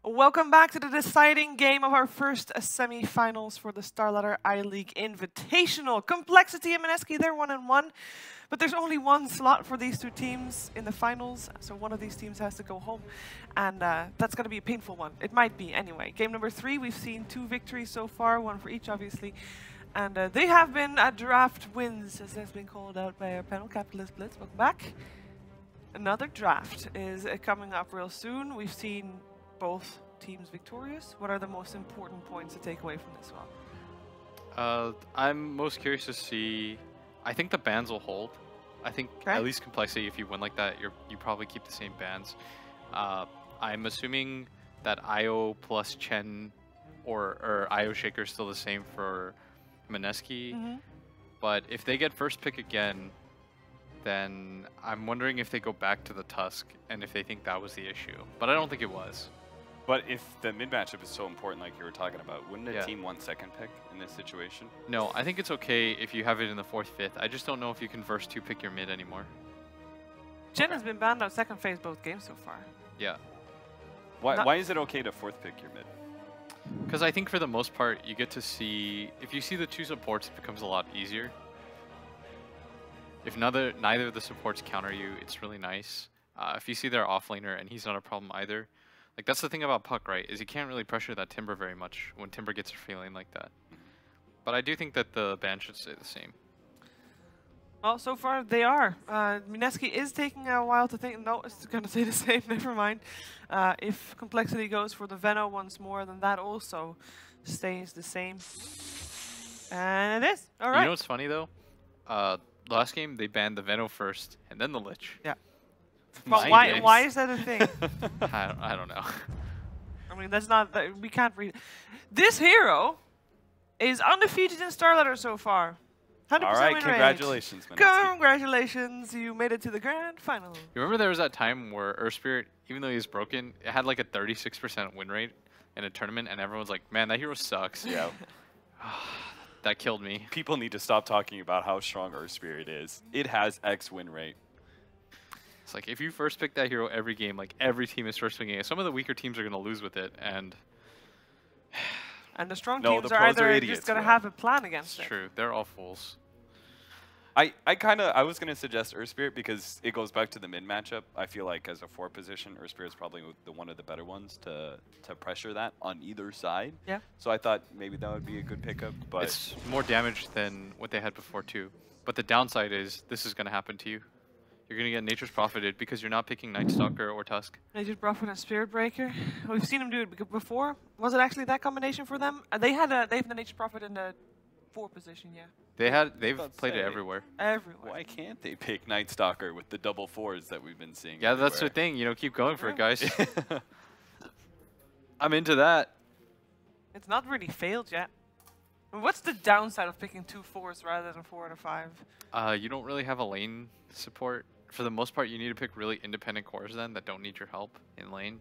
Welcome back to the deciding game of our first semi-finals for the StarLadder I-League Invitational. Complexity and Mineski, they're 1-1, but there's only one slot for these two teams in the finals, so one of these teams has to go home, and that's going to be a painful one. It might be, anyway. Game number 3, we've seen 2 victories so far, one for each, obviously, and they have been draft wins, as has been called out by our panel. Capitalist Blitz, welcome back. Another draft is coming up real soon. We've seen both teams victorious. What are the most important points to take away from this one? I'm most curious to see. I think the bans will hold. I think at least complexity. If you win like that, you probably keep the same bans. I'm assuming that IO plus Chen or IO Shaker is still the same for Mineski. But if they get first pick again, then I'm wondering if they go back to the Tusk and if they think that was the issue. But I don't think it was. But if the mid matchup is so important, like you were talking about, wouldn't a team want second pick in this situation? No, I think it's okay if you have it in the 4th, 5th. I just don't know if you can verse 2 pick your mid anymore. Chen has been banned out second phase both games so far. Yeah. Why is it okay to 4th pick your mid? Because I think for the most part, you get to see, if you see the 2 supports, it becomes a lot easier. If neither of the supports counter you, it's really nice. If you see their offlaner and he's not a problem either, like that's the thing about Puck, right? Is he can't really pressure that Timber very much when Timber gets a feeling like that. But I do think that the ban should stay the same. Well, so far they are. Mineski is taking a while to think. No, it's going to stay the same. Never mind. If complexity goes for the Veno once more, then that also stays the same. And it is. All right. You know what's funny though? Last game they banned the Veno first and then the Lich. Yeah. But why is that a thing? I don't know. I mean, that's not. We can't read. This hero is undefeated in StarLadder so far. 100% All right, win congratulations, rate. Mineski. Congratulations, you made it to the grand final. You remember there was that time where Earth Spirit, even though he was broken, it had like a 36% win rate in a tournament, and everyone's like, "Man, that hero sucks." Yeah. That killed me. People need to stop talking about how strong Earth Spirit is. It has X win rate. It's like if you first pick that hero every game, like every team is first picking it. Some of the weaker teams are going to lose with it, and the strong teams are either idiots, just going to have a plan against it. It's true. They're all fools. I was going to suggest Earth Spirit because it goes back to the mid matchup. I feel like as a 4 position, Earth Spirit is probably one of the better ones to pressure that on either side. Yeah. So I thought maybe that would be a good pickup. But it's more damage than what they had before too. But the downside is this is going to happen to you. You're going to get Nature's Profited because you're not picking Night Stalker or Tusk. Nature's Prophet and Spirit Breaker. We've seen them do it before. Was it actually that combination for them? They have the Nature's Prophet in the 4 position, yeah. They've played it everywhere. Everywhere. Why can't they pick Night Stalker with the double 4s that we've been seeing? Yeah, everywhere? that's the thing. You know, keep going for it, guys. I'm into that. It's not really failed yet. What's the downside of picking 2 4s rather than 4 and a 5? You don't really have a lane support. For the most part, you need to pick really independent cores then that don't need your help in lane.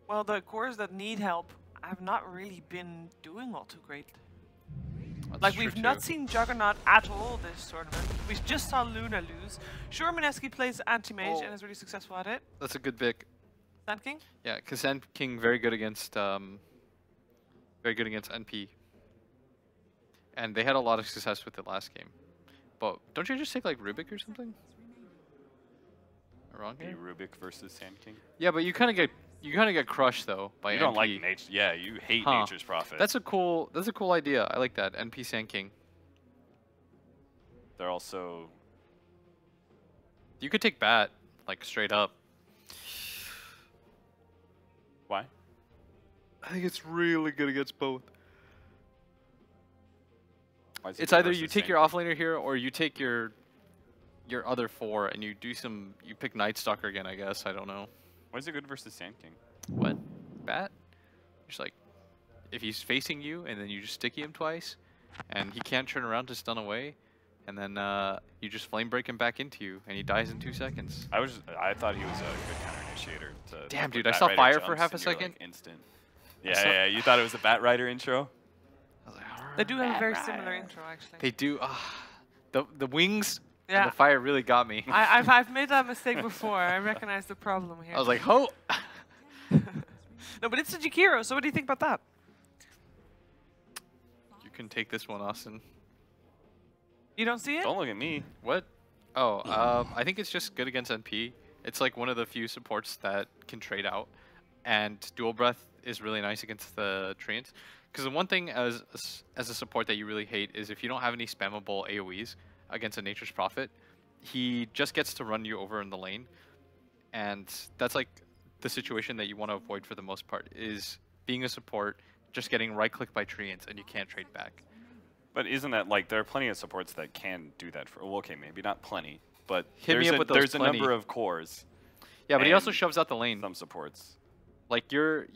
Well, the cores that need help have not really been doing all too great. That's like, true we've too. not seen Juggernaut at all this tournament. We just saw Luna lose. Sure, Mineski plays anti-mage and is really successful at it. That's a good pick. Sand King? Yeah, because Sand King very good against NP. And they had a lot of success with it last game. But don't you just take like Rubik or something? Wrong game? Rubik versus Sand King. Yeah, but you kind of get crushed though by NP. You don't like nature. Yeah, you hate Nature's Prophet. That's a cool idea. I like that. NP Sand King. They're also. You could take Bat like straight up. Why? I think it's really good against both. It's good either you versus take Sand your King? offlaner here or you take your other 4 and you pick Night Stalker again, I guess. I don't know. Why is it good versus Sand King? What? Bat? Just like, if he's facing you and then you just sticky him twice and he can't turn around to stun away and then you just flame break him back into you and he dies in 2 seconds. I thought he was a good counter initiator. Damn, dude, I saw fire for half a second. Like instant. Yeah, you thought it was a Bat Rider intro? I was like, They do have a very similar intro, actually. They do. The wings. Yeah. And the fire really got me. I've made that mistake before. I recognize the problem here. I was like, ho! No, but it's a Jakiro, so what do you think about that? You can take this one, Austin. You don't see it? Don't look at me. What? Oh, I think it's just good against NP. It's like one of the few supports that can trade out, and Dual Breath is really nice against the Treants. Because the one thing as a support that you really hate is if you don't have any spammable AoEs against a Nature's Prophet, he just gets to run you over in the lane, and that's like the situation that you want to avoid for the most part, is being a support, just getting right-clicked by Treants, and you can't trade back. But isn't that like there are plenty of supports that can do that for? Well, okay, maybe not plenty, but Hit me up with those there's plenty. a number of cores. Yeah, but he also and shoves out the lane. Some supports. Like you're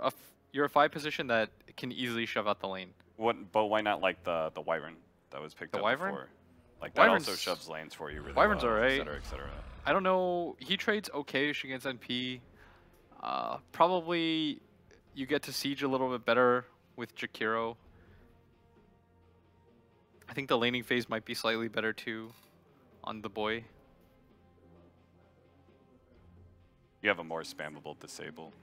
a 5 position that can easily shove out the lane. What? But why not like the Wyvern that was picked The up Wyvern? before? Like that Wyvern's- also shoves lanes for you really Wyvern's well, alright. et cetera, et cetera. I don't know. He trades okay-ish against NP. Probably you get to siege a little bit better with Jakiro. I think the laning phase might be slightly better too on the boy. You have a more spammable disable.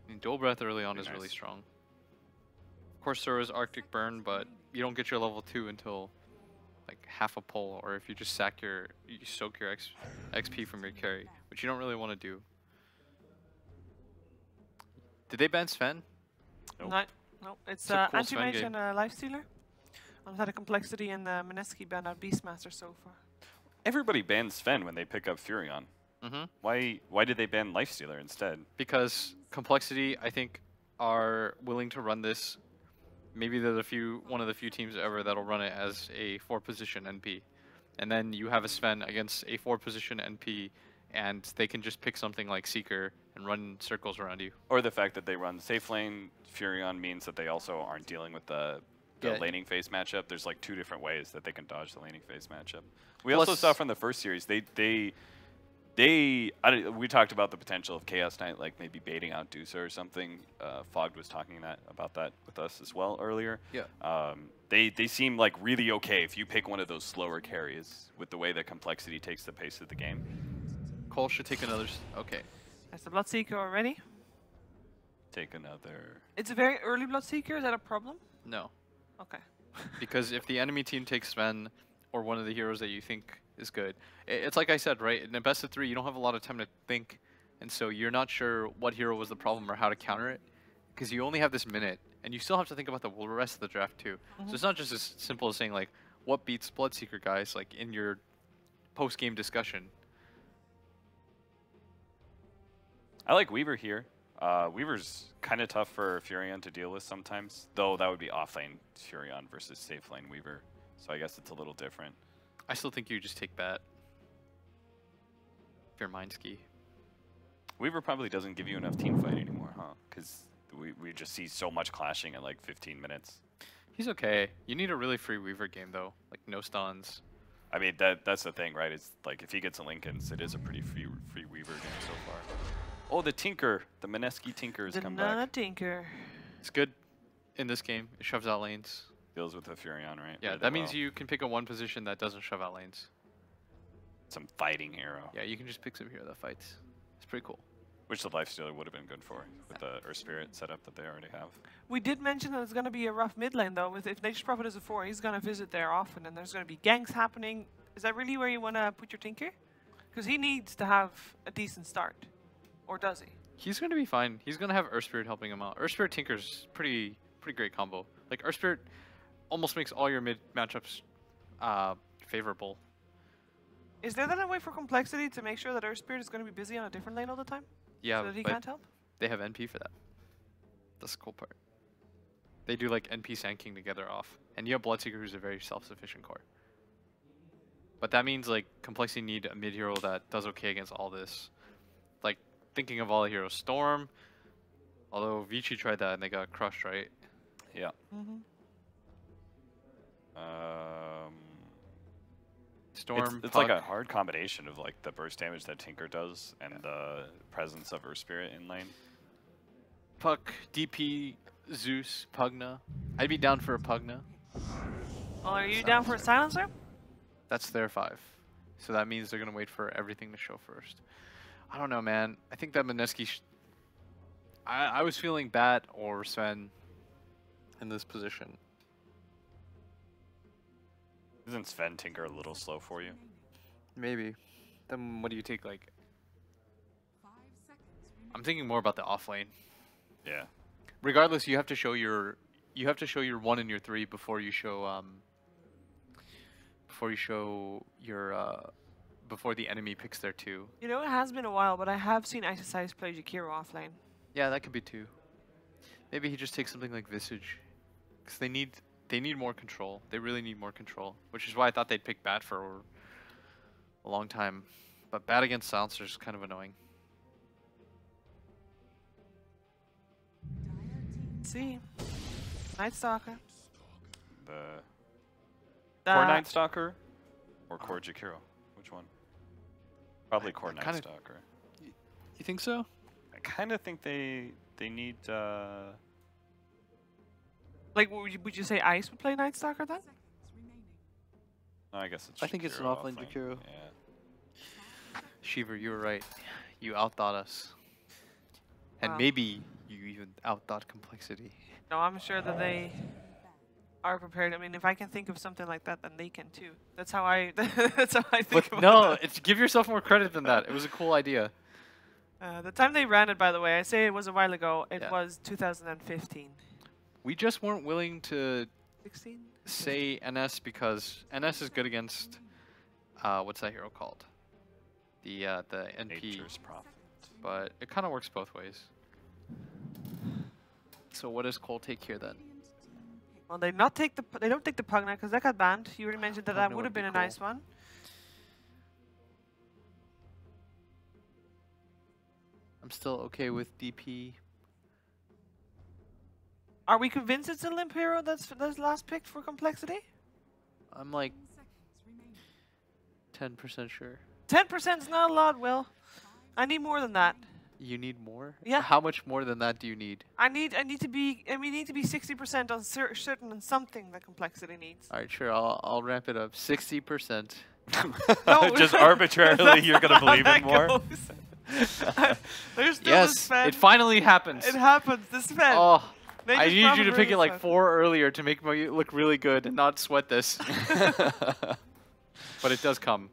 I mean, Dual Breath early on Be is really nice. strong. Of course, there is Arctic Burn, but you don't get your level 2 until like half a pull, or if you just you soak your XP from your carry, which you don't really want to do. Did they ban Sven? Nope. No, it's It's a cool Anti-Mage Sven and Lifestealer. I've had a complexity in the Mineski ban out Beastmaster so far. Everybody bans Sven when they pick up Furion. Mm-hmm. Why did they ban Lifestealer instead? Because Complexity, I think, are willing to run this. Maybe they're one of the few teams ever that'll run it as a 4-position NP. And then you have a Sven against a 4-position NP, and they can just pick something like Seeker and run circles around you. Or the fact that they run safe lane Furion means that they also aren't dealing with the Yeah. laning phase matchup. There's like 2 different ways that they can dodge the laning phase matchup. We also saw from the first series, we talked about the potential of Chaos Knight, like maybe baiting out Dusa or something. Fogged was talking about that with us as well earlier. Yeah. They seem like really okay if you pick one of those slower carries with the way that Complexity takes the pace of the game. coL should take another. Okay. That's the Bloodseeker already. Take another. It's a very early Bloodseeker. Is that a problem? No. Okay. Because if the enemy team takes Sven or one of the heroes that you think is good, it's like I said, right? In a best of 3, you don't have a lot of time to think, and so you're not sure what hero was the problem or how to counter it, because you only have this minute, and you still have to think about the rest of the draft too. So it's not just as simple as saying like, what beats Bloodseeker, guys, like in your post-game discussion. I like Weaver here. Weaver's kind of tough for Furion to deal with sometimes, though that would be off-lane Furion versus safe lane Weaver. So I guess it's a little different. I still think you just take Bat. If you're Mineski. Weaver probably doesn't give you enough team fight anymore, huh? Because we just see so much clashing at like 15 minutes. He's okay. You need a really free Weaver game though, like no stuns. I mean, that's the thing, right? It's like if he gets a Lincolns, it is a pretty free Weaver game so far. Oh, the Tinker, the Mineski Tinker has come back. Tinker. It's good in this game. It shoves out lanes. Deals with the Furion, right? Yeah, Really that means well. you can pick a 1 position that doesn't shove out lanes. Some fighting hero. Yeah, you can just pick some hero that fights. It's pretty cool. Which the Lifestealer would have been good for with the Earth Spirit setup that they already have. We did mention that it's going to be a rough mid lane though. If Nature's Prophet is a 4, he's going to visit there often, and there's going to be ganks happening. Is that really where you want to put your Tinker? Because he needs to have a decent start, or does he? He's going to be fine. He's going to have Earth Spirit helping him out. Earth Spirit Tinker's pretty great combo. Like Earth Spirit almost makes all your mid matchups favorable. Is there then a way for Complexity to make sure that Earth Spirit is going to be busy on a different lane all the time? Yeah, So that he but can't help? they have NP for that. That's the cool part. They do like NP Sand together off. And you have Bloodseeker, who's a very self-sufficient core. But that means like Complexity need a mid hero that does okay against all this. Like thinking of all the heroes, Storm. Although Vici tried that and they got crushed, right? Yeah. Mm-hmm. Storm. It's Puck. like a hard combination of like the burst damage that Tinker does and the presence of Earth Spirit in lane. Puck, DP, Zeus, Pugna. I'd be down for a Pugna. Well, are you down for a silencer? That's their 5. So that means they're going to wait for everything to show first. I don't know, man. I think that Mineski I was feeling Bat or Sven in this position. Isn't Sven Tinker a little slow for you? Maybe. Then what do you take, like... I'm thinking more about the off lane. Yeah. Regardless, you have to show your 1 and your 3 before you show before the enemy picks their 2. You know, it has been a while, but I have seen Exercise play Jakiro offlane. Yeah, that could be 2. Maybe he just takes something like Visage, because they need more control. They really need more control, which is why I thought they'd pick Bat for a long time. But Bat against Silencer is kind of annoying. Let's see. Night Stalker. Core Night Stalker or Core Jakiro? Which one? Probably Core Night Stalker. You think so? I kind of think they need. Like, would you say Ice would play Night Stalker then? No, I guess it's. I think it's an offlane Jakiro. Yeah. Shiver, you were right. You outthought us. And maybe you even outthought Complexity. No, I'm sure that they are prepared. I mean, if I can think of something like that, then they can too. That's how I. That's how I think. But no, give yourself more credit than that. It was a cool idea. The time they ran it, by the way, I say it was a while ago. It was 2015. We just weren't willing to 16? say NS because NS is good against what's that hero called? The NP. Nature's Prophet. But it kind of works both ways. So what does coL take here then? Well, they don't take the Pugna because that got banned. You already mentioned that that would have been a nice one. I'm still okay with DP. Are we convinced it's a limp hero that's last picked for Complexity? I'm like 10% sure. 10% is not a lot, Will. I need more than that. You need more? Yeah. How much more than that do you need? We need to be 60% on certain and something that Complexity needs. All right, sure. I'll ramp it up. 60%. No. Just arbitrarily, you're gonna believe it more. There's still Yes, this Sven. it finally happens. It happens. This Sven. Oh, They I just need you to pick it like Sven. 4 earlier to make me look really good and not sweat this. But it does come.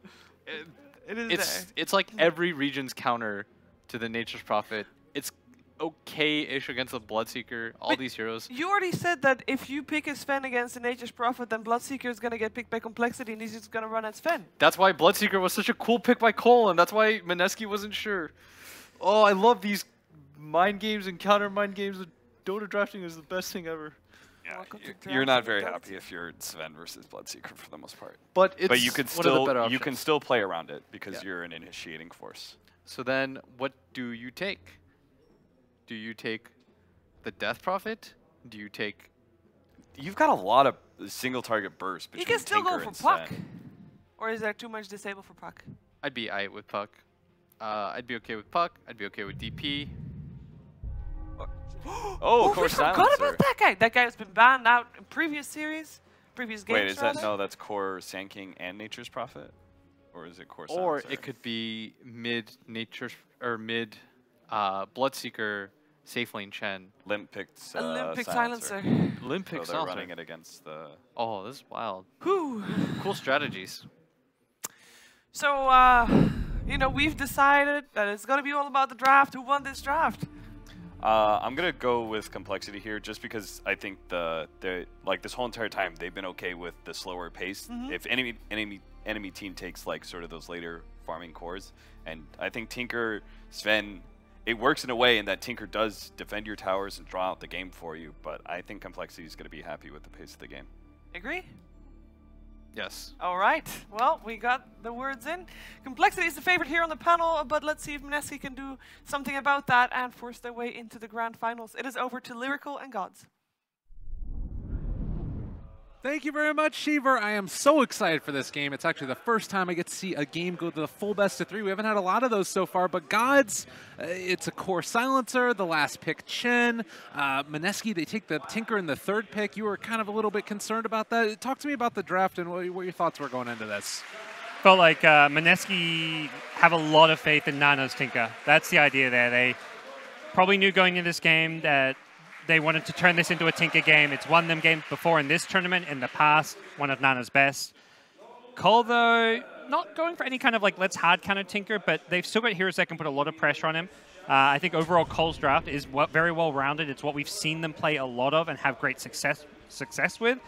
It's like every region's counter to the Nature's Prophet. It's okay-ish against the Bloodseeker, all these heroes. You already said that if you pick a Sven against the Nature's Prophet, then Bloodseeker is going to get picked by Complexity and he's just going to run at Sven. That's why Bloodseeker was such a cool pick by coL, and that's why Mineski wasn't sure. Oh, I love these mind games and counter-mind games. Dota drafting is the best thing ever. Yeah, you're not very happy if you're Sven versus Bloodseeker for the most part. But it's you can one of the better you options. can still play around it because you're an initiating force. So then, what do you take? Do you take the Death Prophet? Do you take... You've got a lot of single target bursts between You can still Tinker go for and Puck. Sven. Or is there too much disable for Puck? I'd be aight with Puck. I'd be okay with Puck. I'd be okay with DP. Oh, of we course, forgot Silencer. about that guy. That guy has been banned out in previous series, previous games. Wait, is that rather. that's core Sand King and Nature's Prophet, or is it core? Or Silencer? it could be mid Bloodseeker safe lane Chen. Limp picked Olympic Silencer. silencer. Limp So pick they're Silencer. running it against the. Oh, this is wild. Whew. Cool strategies. So, you know, we've decided that it's going to be all about the draft. Who won this draft? I'm gonna go with Complexity here, just because I think like this whole entire time they've been okay with the slower pace. If enemy team takes like sort of those later farming cores, and I think Tinker, Sven, it works in a way in that Tinker does defend your towers and draw out the game for you. But I think Complexity is gonna be happy with the pace of the game. Agree? Yes. All right. Well, we got the words in. Complexity is the favorite here on the panel, but let's see if Mineski can do something about that and force their way into the grand finals. It is over to Lyrical and Gods. Thank you very much, Shiver. I am so excited for this game. It's actually the first time I get to see a game go to the full best of 3. We haven't had a lot of those so far, but Gods, it's a core Silencer, the last pick Chen. Mineski, they take the Tinker in the 3rd pick. You were kind of a little bit concerned about that. Talk to me about the draft and what your thoughts were going into this. Felt like Mineski have a lot of faith in Nano's Tinker. That's the idea there. probably knew going into this game that they wanted to turn this into a Tinker game. It's won them games before in this tournament. In the past, one of Nana's best. coL, though, not going for any kind of like let's hard counter Tinker, but they've still got heroes that can put a lot of pressure on him. I think overall coL's draft is very well rounded. It's what we've seen them play a lot of and have great success with.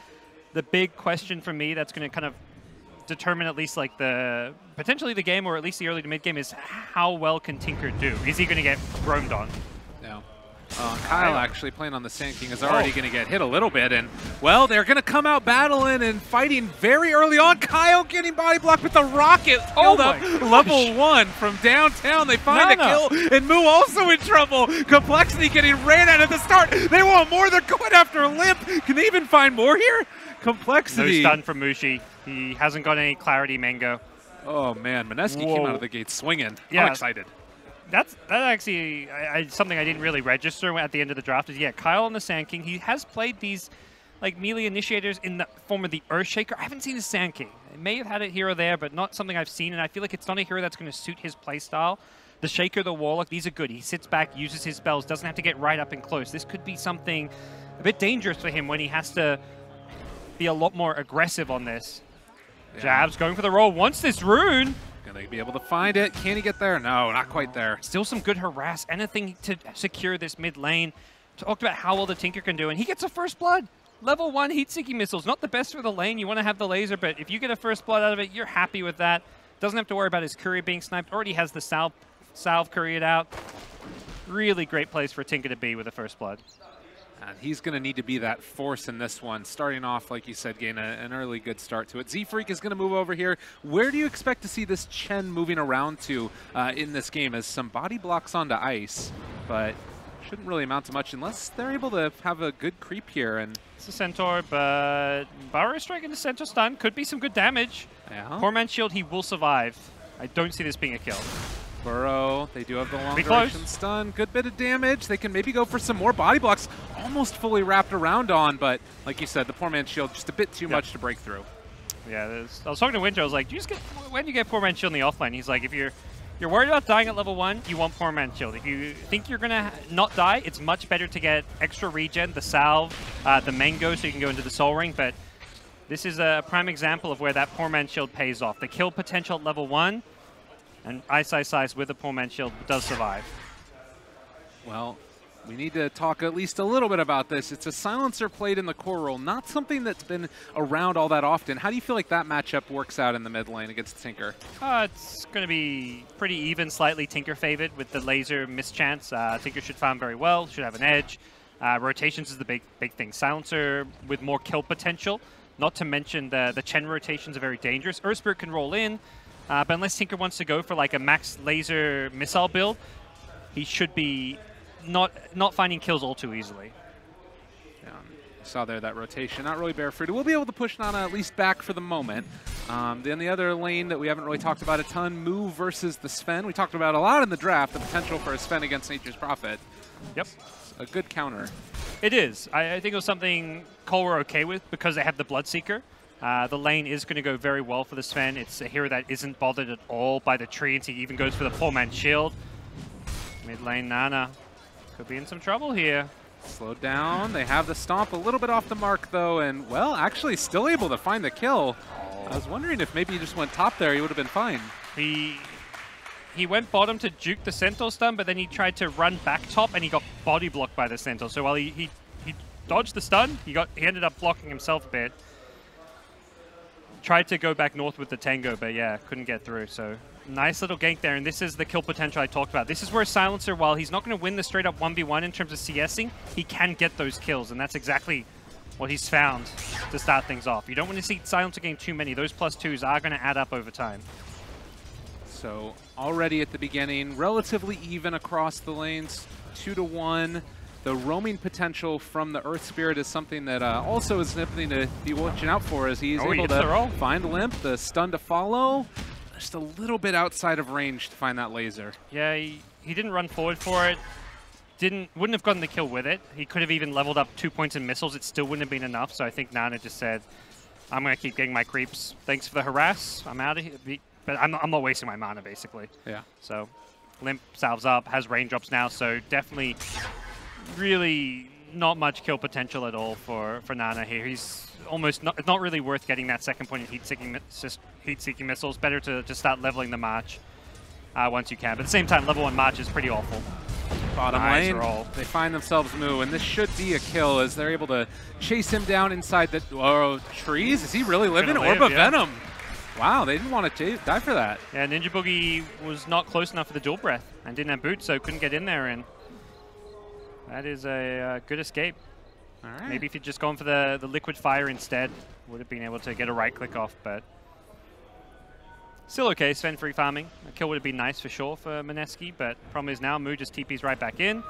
The big question for me that's going to kind of determine at least like potentially the game, or at least the early to mid game, is how well can Tinker do? Is he going to get roamed on? No. coL actually playing on the Sand King is already going to get hit a little bit, and well, they're going to come out battling and fighting very early on. coL getting body blocked with the rocket killed up level 1 from downtown. They find a kill, and Moo also in trouble. Complexity getting ran at the start. They want more. They're going after Limp. Can they even find more here? Complexity. No stun from Mushi. He hasn't got any clarity, Mango. Oh man, Mineski came out of the gate swinging. Yeah. I'm excited. That actually something I didn't really register at the end of the draft is, yeah, coL on the Sand King. He has played these like melee initiators in the form of the Earthshaker. I haven't seen his Sand King. It may have had it here or there, but not something I've seen, and I feel like it's not a hero that's going to suit his playstyle. The Shaker, the Warlock, these are good. He sits back, uses his spells, doesn't have to get right up and close. This could be something a bit dangerous for him when he has to be a lot more aggressive on this. Yeah. Jabs going for the roll. Wants this rune. Gonna be able to find it. Can he get there? No, not quite there. Still some good harass. Anything to secure this mid lane. Talked about how well the Tinker can do, and he gets a first blood. Level 1 heat-seeking missiles. Not the best for the lane. You want to have the laser, but if you get a first blood out of it, you're happy with that. Doesn't have to worry about his courier being sniped. Already has the salve couriered out. Really great place for Tinker to be with a first blood. And he's going to need to be that force in this one. Starting off, like you said, gain an early good start to it. Z-Freak is going to move over here. Where do you expect to see this Chen moving around to in this game? As some body blocks onto ice, but shouldn't really amount to much unless they're able to have a good creep here. And it's a Centaur, but Burrow Strike into Centaur stun could be some good damage. Yeah. Poor man's shield, he will survive. I don't see this being a kill. Burrow, they do have the long duration stun. Good bit of damage. They can maybe go for some more body blocks. Almost fully wrapped around on, but like you said, the poor man's shield just a bit too much to break through. Yeah, I was talking to Winter. I was like, when do you get poor man's shield in the offlane? He's like, if you're worried about dying at level 1, you want poor man's shield. If you think you're gonna not die, it's much better to get extra regen, the salve, the mango, so you can go into the soul ring. But this is a prime example of where that poor man's shield pays off. The kill potential at level 1. And Ice with a poor man's shield does survive. Well, we need to talk at least a little bit about this. It's a silencer played in the core role, not something that's been around all that often. How do you feel like that matchup works out in the mid lane against Tinker? It's going to be pretty even, slightly Tinker favored with the laser mischance. Tinker should farm very well, should have an edge. Rotations is the big thing. Silencer with more kill potential. Not to mention the Chen rotations are very dangerous. Earth Spirit can roll in. But unless Tinker wants to go for like a max laser missile build, he should be not finding kills all too easily. Yeah, you saw there that rotation, not really barefooted. We'll be able to push Nana at least back for the moment. Then the other lane that we haven't really talked about a ton, Moo versus the Sven. We talked about a lot in the draft, the potential for a Sven against Nature's Prophet. Yep. It's a good counter. It is. I think it was something coL were okay with because they have the Bloodseeker. The lane is going to go very well for the Sven. It's a hero that isn't bothered at all by the treants. He even goes for the poor man's shield. Mid lane Nana could be in some trouble here. Slowed down. They have the stomp a little bit off the mark, though, and, well, actually still able to find the kill. I was wondering if maybe he just went top there. He would have been fine. He went bottom to juke the Centaur stun, but then he tried to run back top, and he got body blocked by the Centaur. So while he dodged the stun, he ended up blocking himself a bit. Tried to go back north with the Tango, but yeah, couldn't get through. So nice little gank there, and this is the kill potential I talked about. This is where Silencer, while he's not going to win the straight-up 1v1 in terms of CSing, he can get those kills, and that's exactly what he's found to start things off. You don't want to see Silencer gain too many. Those +2s are going to add up over time. So already at the beginning, relatively even across the lanes, 2-1. The roaming potential from the Earth Spirit is something that also is something to be watching out for, as he's able to find Limp, the stun to follow. Just a little bit outside of range to find that laser. Yeah, he didn't run forward for it. Wouldn't have gotten the kill with it. He could have even leveled up 2 points in missiles. It still wouldn't have been enough. So I think Nana just said, I'm going to keep getting my creeps. Thanks for the harass. I'm out of here. But I'm not wasting my mana, basically. Yeah. So Limp salves up, has raindrops now, so definitely really not much kill potential at all for Nana here. He's almost not really worth getting that second point of heat-seeking missiles. Better to just start leveling the March once you can. But at the same time, level 1 March is pretty awful. Bottom Nice lane, roll. they find themselves Moo, and this should be a kill as they're able to chase him down inside the trees. Is he really living? Live, Orb of yeah. Venom. Wow, they didn't want to die for that. Yeah, Ninja Boogie was not close enough for the dual breath and didn't have boots, so couldn't get in there. And that is a good escape. All right. Maybe if you'd just gone for the liquid fire instead, would have been able to get a right click off, but still okay. Sven free farming. A kill would have been nice for sure for Mineski, but problem is now Moo just TP's right back in.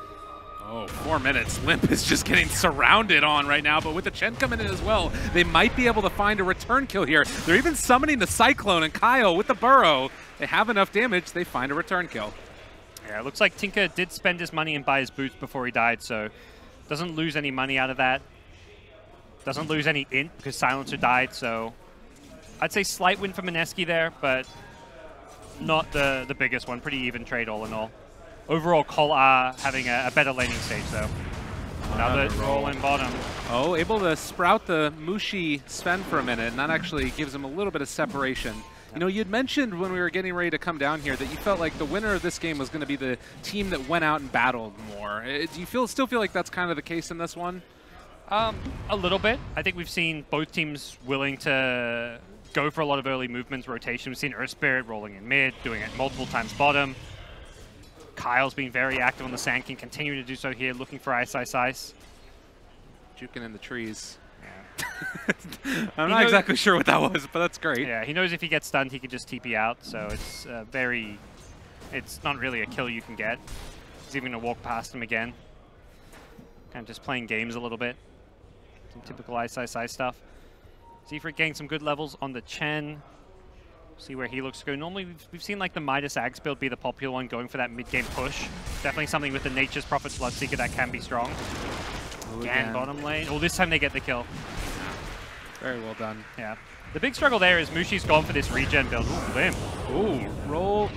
Oh, 4 minutes. Limp is just getting surrounded on right now, but with the Chen coming in as well, they might be able to find a return kill here. They're even summoning the Cyclone, and coL with the burrow. They have enough damage, they find a return kill. Yeah, it looks like Tinker did spend his money and buy his boots before he died, so doesn't lose any money out of that. Doesn't lose any int because Silencer died, so I'd say slight win for Mineski there, but not the biggest one. Pretty even trade all in all. Overall, coL are having a better laning stage, though. Another roll in bottom. Oh, able to sprout the Mushi Sven for a minute, and that actually gives him a little bit of separation. You know, you'd mentioned when we were getting ready to come down here that you felt like the winner of this game was going to be the team that went out and battled more. Do you still feel like that's kind of the case in this one? A little bit. I think we've seen both teams willing to go for a lot of early movements, rotation. We've seen Earth Spirit rolling in mid, doing it multiple times bottom. coL's been very active on the Sand King, continuing to do so here, looking for Ice. Juking in the trees. Yeah. I'm not exactly sure what that was, but that's great. Yeah, he knows if he gets stunned, he can just TP out, so it's it's not really a kill you can get. He's even going to walk past him again. Kind of just playing games a little bit. Some typical Ice stuff. Zefric getting some good levels on the Chen. See where he looks to go. Normally, we've seen like the Midas Axe build be the popular one, going for that mid-game push. Definitely something with the Nature's Prophet Bloodseeker that can be strong. Again, bottom lane. Oh, this time they get the kill. Very well done. Yeah. The big struggle there is Mushi's gone for this regen build. Ooh, Limp. Ooh, roll.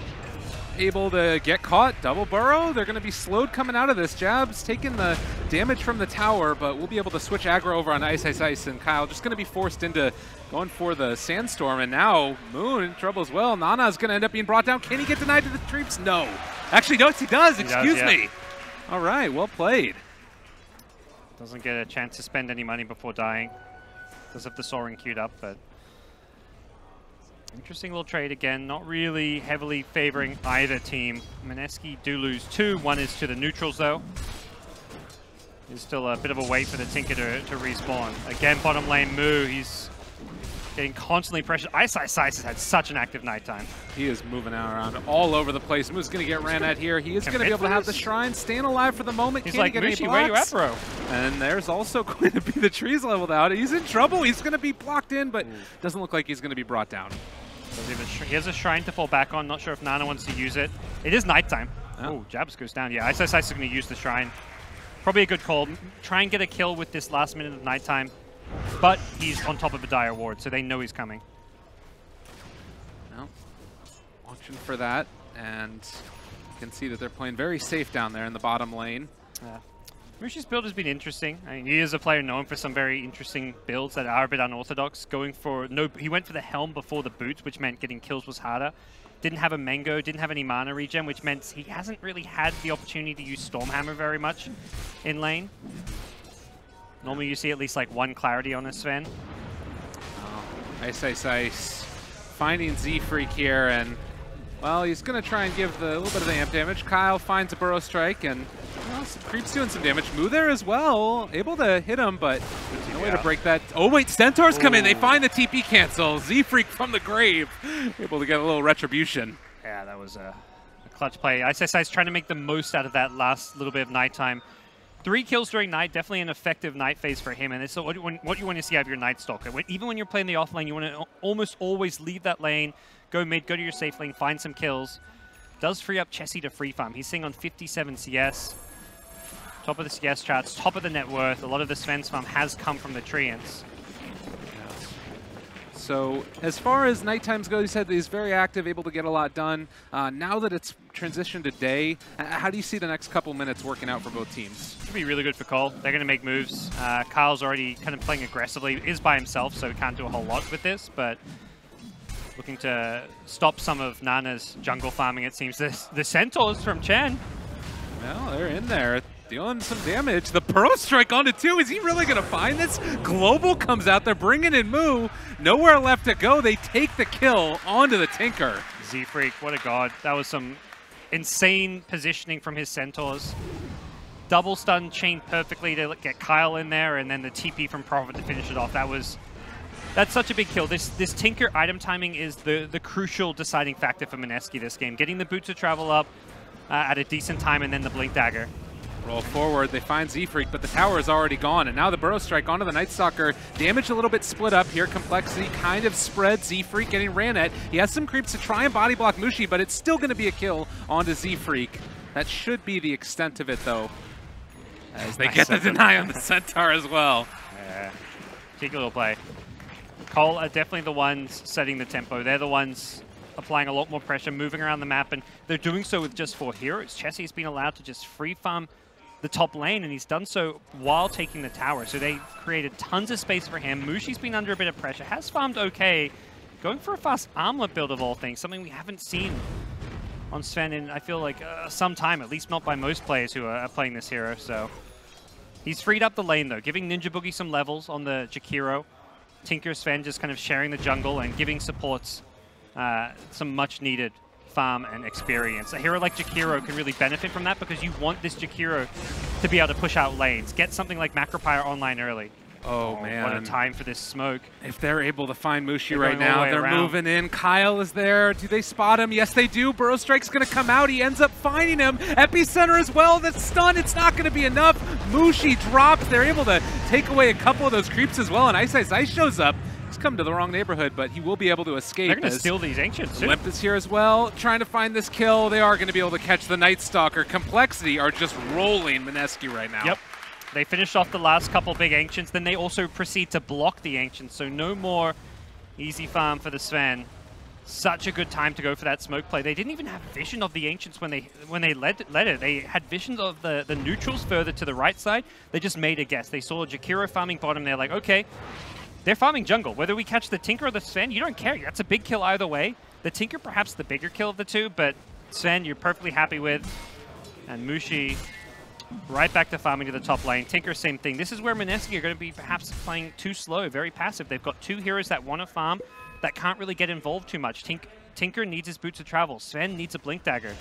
Able to get caught. Double burrow. They're going to be slowed coming out of this. Jab's taking the damage from the tower, but we'll be able to switch aggro over on Ice, and coL just going to be forced into going for the Sandstorm, and now Moon in trouble as well. Nana's going to end up being brought down. Can he get denied to the creeps? No. Actually, no, he does. Excuse me. All right, well played. Doesn't get a chance to spend any money before dying. Does have the Soaring queued up, but interesting little trade again. Not really heavily favoring either team. Mineski do lose 2. One is to the neutrals, though. There's still a bit of a wait for the Tinker to respawn. Again, bottom lane Moo. He's getting constantly pressured. Ice has had such an active nighttime. He is moving around all over the place. Moo's going to get ran at here. He is going to be able to have the Shrine, staying alive for the moment. He's Can't like, get any Mushi, where you at, bro? And there's also going to be the trees leveled out. He's in trouble. He's going to be blocked in, but doesn't look like he's going to be brought down. He has a Shrine to fall back on. Not sure if Nana wants to use it. It is nighttime. Oh, Jabs goes down. Yeah, Ice is going to use the Shrine. Probably a good call. Try and get a kill with this last minute of nighttime. But he's on top of a dire ward, so they know he's coming. Well, watching for that, and you can see that they're playing very safe down there in the bottom lane. Yeah. Mushi's build has been interesting. I mean, he is a player known for some very interesting builds that are a bit unorthodox. He went for the Helm before the boots, which meant getting kills was harder. Didn't have a Mango, didn't have any mana regen, which meant he hasn't really had the opportunity to use Stormhammer very much in lane. Normally you see at least like one clarity on a Sven. Ice. Finding Zefric here, and well, he's going to try and give a little bit of the amp damage. coL finds a Burrow Strike, and well, Creep's doing some damage. Moo there as well, able to hit him, but no way to break that. Oh wait, Centaurs come in. They find the TP cancel. Zefric from the grave, able to get a little retribution. Yeah, that was a clutch play. Ice trying to make the most out of that last little bit of nighttime. 3 kills during night, definitely an effective night phase for him. And it's what you want to see out of your Night Stalker. Even when you're playing the off lane, you want to almost always leave that lane, go mid, go to your safe lane, find some kills. Does free up Chessie to free farm. He's sitting on 57 CS. Top of the CS charts, top of the net worth. A lot of the Sven's farm has come from the Treants. So as far as night times go, he said he's very active, able to get a lot done. Now that it's transition to Day. How do you see the next couple minutes working out for both teams? It'll be really good for coL. They're going to make moves. Kyle's already kind of playing aggressively. Is by himself, so he can't do a whole lot with this, but looking to stop some of Nana's jungle farming, it seems. The Centaurs from Chen. Well, they're in there, dealing some damage. The Burrow Strike onto 2. Is he really going to find this? Global comes out. They're bringing in Moo. Nowhere left to go. They take the kill onto the Tinker. Z-Freak, what a god. That was some insane positioning from his Centaurs. Double stun chain perfectly to get Kyle in there, and then the TP from Prophet to finish it off. That's such a big kill. This Tinker item timing is the crucial deciding factor for Mineski this game. Getting the boots to travel up at a decent time, and then the Blink Dagger. Roll forward, they find Z-Freak, but the tower is already gone, and now the Burrow Strike onto the Night Stalker. Damage a little bit split up here. Complexity kind of spread. Z-Freak getting ran at. He has some creeps to try and body block Mushi, but it's still going to be a kill onto Z-Freak. That should be the extent of it, though, as they get the deny on the Centaur as well. Yeah, cheeky little play. coL are definitely the ones setting the tempo. They're the ones applying a lot more pressure, moving around the map, and they're doing so with just 4 heroes. Chessie's been allowed to just free farm the top lane, and he's done so while taking the tower. So they created tons of space for him. Mushi's been under a bit of pressure, has farmed okay, going for a fast armlet build of all things, something we haven't seen on Sven in, I feel like, some time, at least not by most players who are playing this hero. So he's freed up the lane, though, giving Ninja Boogie some levels on the Jakiro. Tinker, Sven just kind of sharing the jungle and giving supports some much-needed farm and experience. A hero like Jakiro can really benefit from that because you want this Jakiro to be able to push out lanes. Get something like Macropyre online early. Oh, man. What a time for this smoke. If they're able to find Mushi They're right going all now, the way they're around. moving in. Kyle is there. Do they spot him? Yes, they do. Burrow Strike's going to come out. He ends up finding him. Epicenter as well. The stun, it's not going to be enough. Mushi drops. They're able to take away a couple of those creeps as well, and Ice shows up. He's come to the wrong neighborhood, but he will be able to escape. They're going to steal these Ancients, too. Limp is here as well, trying to find this kill. They are going to be able to catch the Night Stalker. Complexity are just rolling Mineski right now. Yep. They finished off the last couple big Ancients, then they also proceed to block the Ancients, so no more easy farm for the Sven. Such a good time to go for that smoke play. They didn't even have vision of the Ancients when they led it. They had visions of the neutrals further to the right side. They just made a guess. They saw Jakiro farming bottom. They're like, okay, they're farming jungle. Whether we catch the Tinker or the Sven, you don't care. That's a big kill either way. The Tinker perhaps the bigger kill of the two, but Sven you're perfectly happy with. And Mushi right back to farming to the top lane. Tinker, same thing. This is where Mineski are going to be perhaps playing too slow, very passive. They've got 2 heroes that want to farm that can't really get involved too much. Tinker needs his boots of travel. Sven needs a Blink Dagger.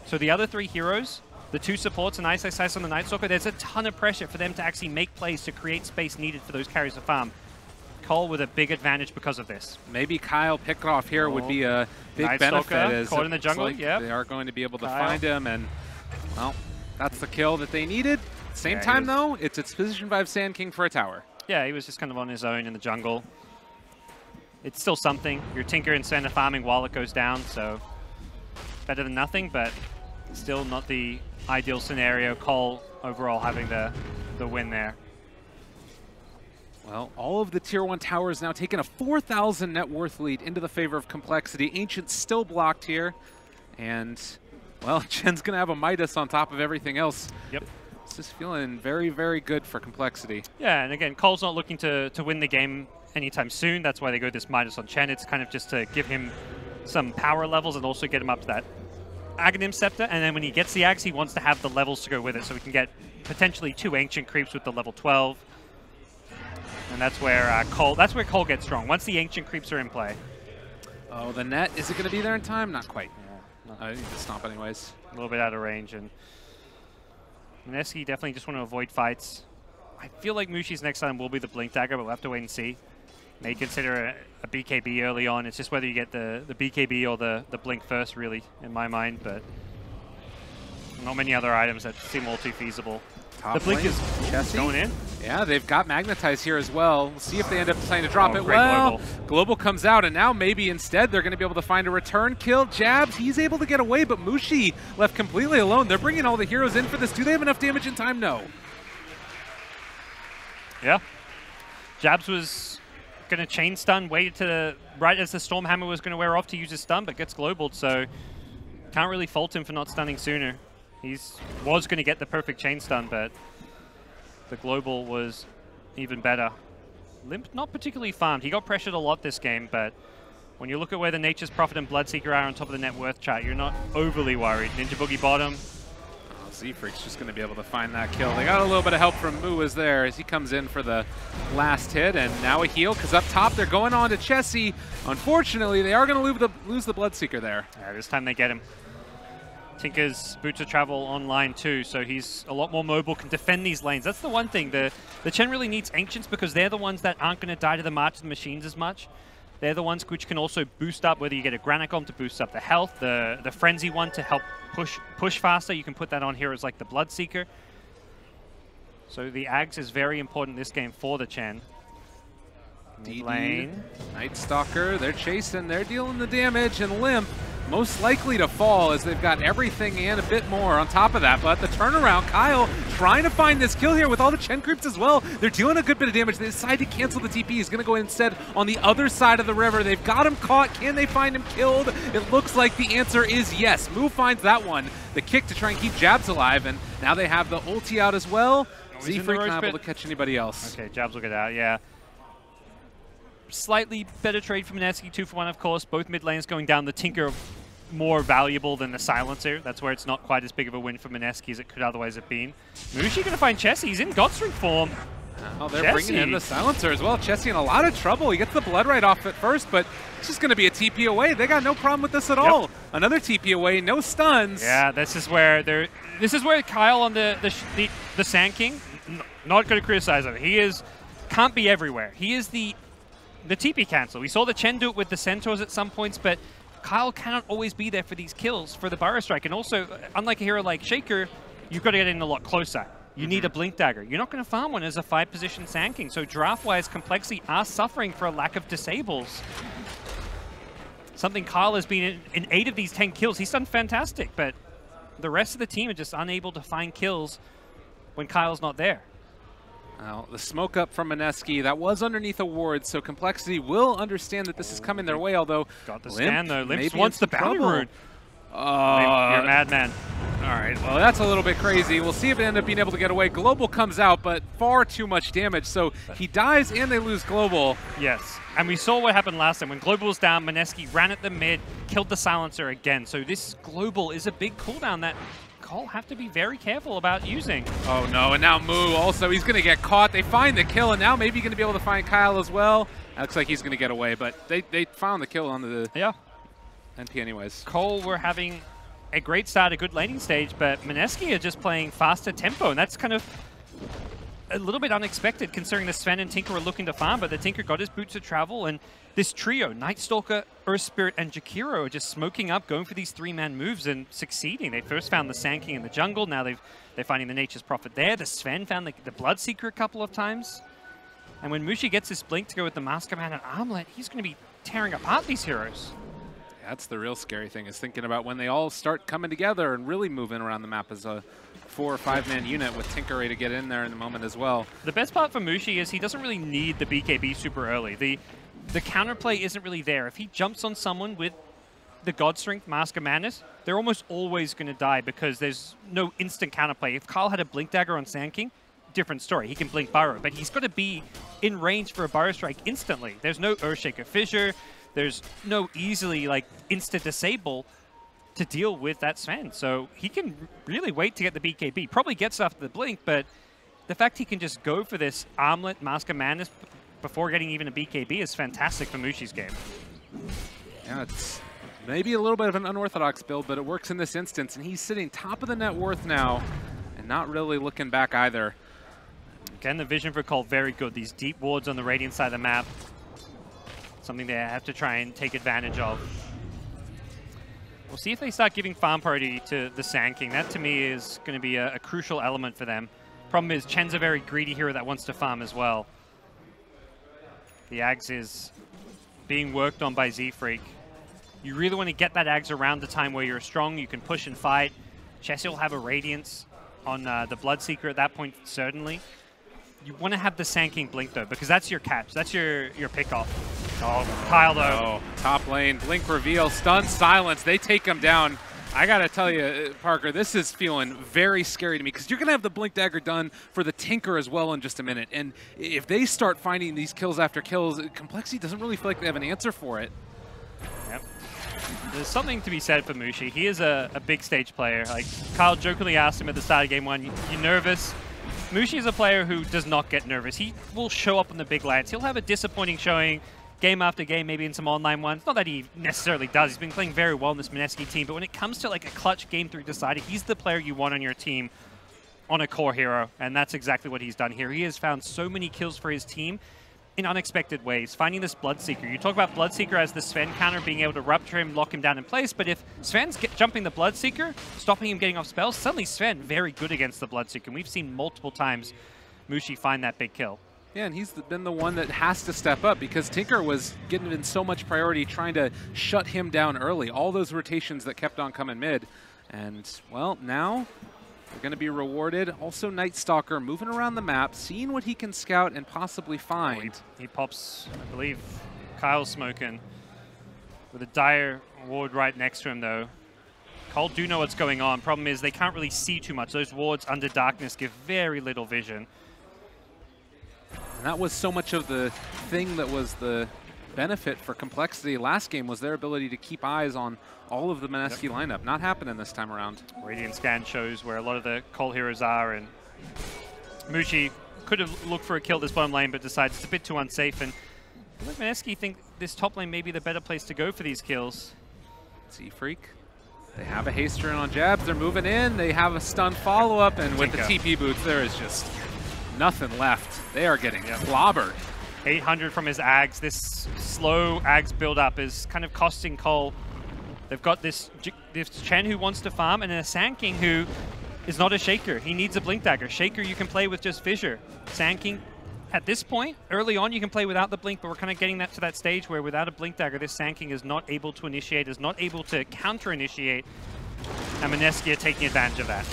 So the other 3 heroes, the 2 supports and Ice on the Night Stalker, there's a ton of pressure for them to actually make plays to create space needed for those carries to farm. coL with a big advantage because of this. Maybe Kyle pickoff here would be a big Night benefit. Stalker, As caught in the jungle, like yeah. They are going to be able to Kyle. find him, and, well, that's the kill that they needed. Same Yeah, time, though, it's position 5 Sand King for a tower. Yeah, he was just kind of on his own in the jungle. It's still something. Your Tinker and Sven are farming while it goes down, so better than nothing, but still not the ideal scenario. coL overall having the win there. Well, all of the Tier 1 towers now taking a 4,000 net worth lead into the favor of Complexity. Ancient's still blocked here, and, well, Chen's going to have a Midas on top of everything else. Yep. It's just feeling very, very good for Complexity. Yeah, and again, coL's not looking to win the game anytime soon. That's why they go this Midas on Chen. It's kind of just to give him some power levels and also get him up to that Aghanim Scepter. And then when he gets the Axe, he wants to have the levels to go with it, so we can get potentially 2 Ancient creeps with the level 12. And that's where coL gets strong, once the Ancient creeps are in play. Oh, the net, is it going to be there in time? Not quite. I need to stomp anyways. A little bit out of range, and Mineski definitely just want to avoid fights. I feel like Mushi's next time will be the Blink Dagger, but we'll have to wait and see. May consider a BKB early on. It's just whether you get the BKB or the Blink first, really, in my mind, but not many other items that seem all too feasible. Top the Blink lane, is Chessie. going in. Yeah, they've got Magnetize here as well. We'll see if they end up deciding to drop it. Great Well, Global comes out, and now maybe instead they're going to be able to find a return kill. Jabs, he's able to get away, but Mushi left completely alone. They're bringing all the heroes in for this. Do they have enough damage in time? No. Yeah. Jabs was going to chain stun, waited to right as the Stormhammer was going to wear off to use his stun, but gets globaled, so Can't really fault him for not stunning sooner. Was going to get the perfect chain stun, but the global was even better. Limp not particularly farmed. He got pressured a lot this game, but when you look at where the Nature's Prophet and Bloodseeker are on top of the net worth chart, you're not overly worried. Ninja Boogie bottom. Oh, Z-Freak's just going to be able to find that kill. They got a little bit of help from Muaz there as he comes in for the last hit, and now a heal, because up top they're going on to Chessie. Unfortunately, they are going to lose the Bloodseeker there. Yeah, this time they get him. Tinker's boots of travel online too, so he's a lot more mobile, can defend these lanes. That's the one thing. The Chen really needs Ancients because they're the ones that aren't going to die to the March of the Machines as much. They're the ones which can also boost up, whether you get a Granicom to boost up the health, the Frenzy one to help push faster. You can put that on heroes like the Bloodseeker. So the Ags is very important this game for the Chen. Mid lane. Night Stalker, they're chasing, they're dealing the damage, and Limp most likely to fall as they've got everything and a bit more on top of that. But the turnaround, coL trying to find this kill here with all the Chen creeps as well. They're dealing a good bit of damage. They decide to cancel the TP. He's going to go instead on the other side of the river. They've got him caught. Can they find him killed? It looks like the answer is yes. Move finds that one. The kick to try and keep Jabs alive, and now they have the ulti out as well. Z-Freak not able to catch anybody else. Okay, Jabs will get out, yeah. Slightly better trade from Mineski, 2 for 1, of course. Both mid lanes going down. The Tinker more valuable than the Silencer. That's where it's not quite as big of a win for Mineski as it could otherwise have been. Mushi going to find Chessie. He's in Godstring form. Oh, they're bringing in the Silencer as well. Chessie in a lot of trouble. He gets the blood right off at first, but it's just going to be a TP away. They got no problem with this at all. Another TP away, no stuns. Yeah, this is where coL on the Sand King, not going to criticize him. He can't be everywhere. He is the TP cancel. We saw the Chen do it with the Centaurs at some points, but coL cannot always be there for these kills for the Burrow Strike. And also, unlike a hero like Shaker, you've got to get in a lot closer. You need a Blink Dagger. You're not going to farm one as a 5-position Sand King. So draft-wise, Complexity are suffering for a lack of disables. Something coL has been in 8 of these 10 kills. He's done fantastic, but the rest of the team are just unable to find kills when coL's not there. Well, the smoke up from Mineski, that was underneath a ward, so Complexity will understand that this is coming their way, although got the Limp stand though. Limp wants the bounty rune. Limp, you're a madman. All right, well, that's a little bit crazy. We'll see if they end up being able to get away. Global comes out, but far too much damage, so he dies and they lose Global. Yes, and we saw what happened last time. When Global was down, Mineski ran at the mid, killed the Silencer again. So this Global is a big cooldown that coL have to be very careful about using. Oh no, and now Mu also, he's going to get caught. They find the kill, and now maybe going to be able to find coL as well. That looks like he's going to get away, but they found the kill on the NP anyways. coL were having a great start, a good laning stage, but Mineski are just playing faster tempo, and that's kind of a little bit unexpected considering the Sven and Tinker were looking to farm, but the Tinker got his boots of travel, and this trio, Night Stalker, Earth Spirit, and Jakiro are just smoking up, going for these 3-man moves and succeeding. They first found the Sand King in the jungle, now they're finding the Nature's Prophet there. The Sven found the Bloodseeker a couple of times. And when Mushi gets his blink to go with the Master Man and Armlet, he's going to be tearing apart these heroes. That's the real scary thing, is thinking about when they all start coming together and really moving around the map as a 4 or 5-man unit with Tinker ready to get in there in the moment as well. The best part for Mushi is he doesn't really need the BKB super early. The counterplay isn't really there. If he jumps on someone with the God Strength Mask of Madness, they're almost always going to die because there's no instant counterplay. If coL had a Blink Dagger on Sand King, different story. He can Blink Burrow, but he's got to be in range for a Burrow Strike instantly. There's no Earthshaker Fissure. There's no easily instant disable to deal with that Sven. So he can really wait to get the BKB. Probably gets after the Blink, but the fact he can just go for this Armlet, Mask of Madness before getting even a BKB is fantastic for Mushi's game. Yeah, it's maybe a little bit of an unorthodox build, but it works in this instance, and he's sitting top of the net worth now and not really looking back either. Again, the vision for coL very good. These deep wards on the Radiant side of the map, something they have to try and take advantage of. We'll see if they start giving farm priority to the Sand King. That, to me, is going to be a crucial element for them. Problem is, Chen's a very greedy hero that wants to farm as well. The Ags is being worked on by Z-Freak. You really want to get that Ags around the time where you're strong, you can push and fight. Chessie will have a Radiance on the Bloodseeker at that point, certainly. You want to have the Sand King blink, though, because that's your catch. That's your pick-off. Oh, coL, though. Oh, top lane, blink reveal, stun, silence. They take him down. I gotta tell you, Parker, this is feeling very scary to me because you're gonna have the Blink Dagger done for the Tinker as well in just a minute. And if they start finding these kills after kills, Complexity doesn't really feel like they have an answer for it. Yep. There's something to be said for Mushi. He is a big stage player. Like coL jokingly asked him at the start of game 1, "You nervous?" Mushi is a player who does not get nervous. He will show up on the big lands. He'll have a disappointing showing game after game, maybe in some online ones. Not that he necessarily does. He's been playing very well in this Mineski team, but when it comes to like a clutch game 3 decider, he's the player you want on your team on a core hero, and that's exactly what he's done here. He has found so many kills for his team in unexpected ways, finding this Bloodseeker. You talk about Bloodseeker as the Sven counter, being able to rupture him, lock him down in place, but if Sven's jumping the Bloodseeker, stopping him getting off spells, suddenly Sven very good against the Bloodseeker. And we've seen multiple times Mushi find that big kill. Yeah, and he's been the one that has to step up because Tinker was getting in so much priority trying to shut him down early. All those rotations that kept on coming mid. And, well, now they're going to be rewarded. Also, Night Stalker moving around the map, seeing what he can scout and possibly find. He pops, I believe, coL smoking with a dire ward right next to him, though. coL do know what's going on. Problem is they can't really see too much. Those wards under darkness give very little vision. And that was so much of the thing that was the benefit for Complexity last game was their ability to keep eyes on all of the Mineski lineup. Not happening this time around. Radiant Scan shows where a lot of the coL heroes are, and Mushi could have looked for a kill this bottom lane, but decides it's a bit too unsafe. And I think Mineski think this top lane may be the better place to go for these kills. Z-Freak. They have a haster in on jabs. They're moving in. They have a stun follow-up, and with the TP boots, there is just nothing left. They are getting clobbered. 800 from his Ags. This slow Ags build-up is kind of costing coL. They've got this Chen who wants to farm, and then a Sand King who is not a Shaker. He needs a Blink Dagger. Shaker you can play with just Fissure. Sand King, at this point, early on you can play without the Blink, but we're kind of getting that to that stage where without a Blink Dagger, this Sand King is not able to initiate, is not able to counter-initiate, and Mineski are taking advantage of that.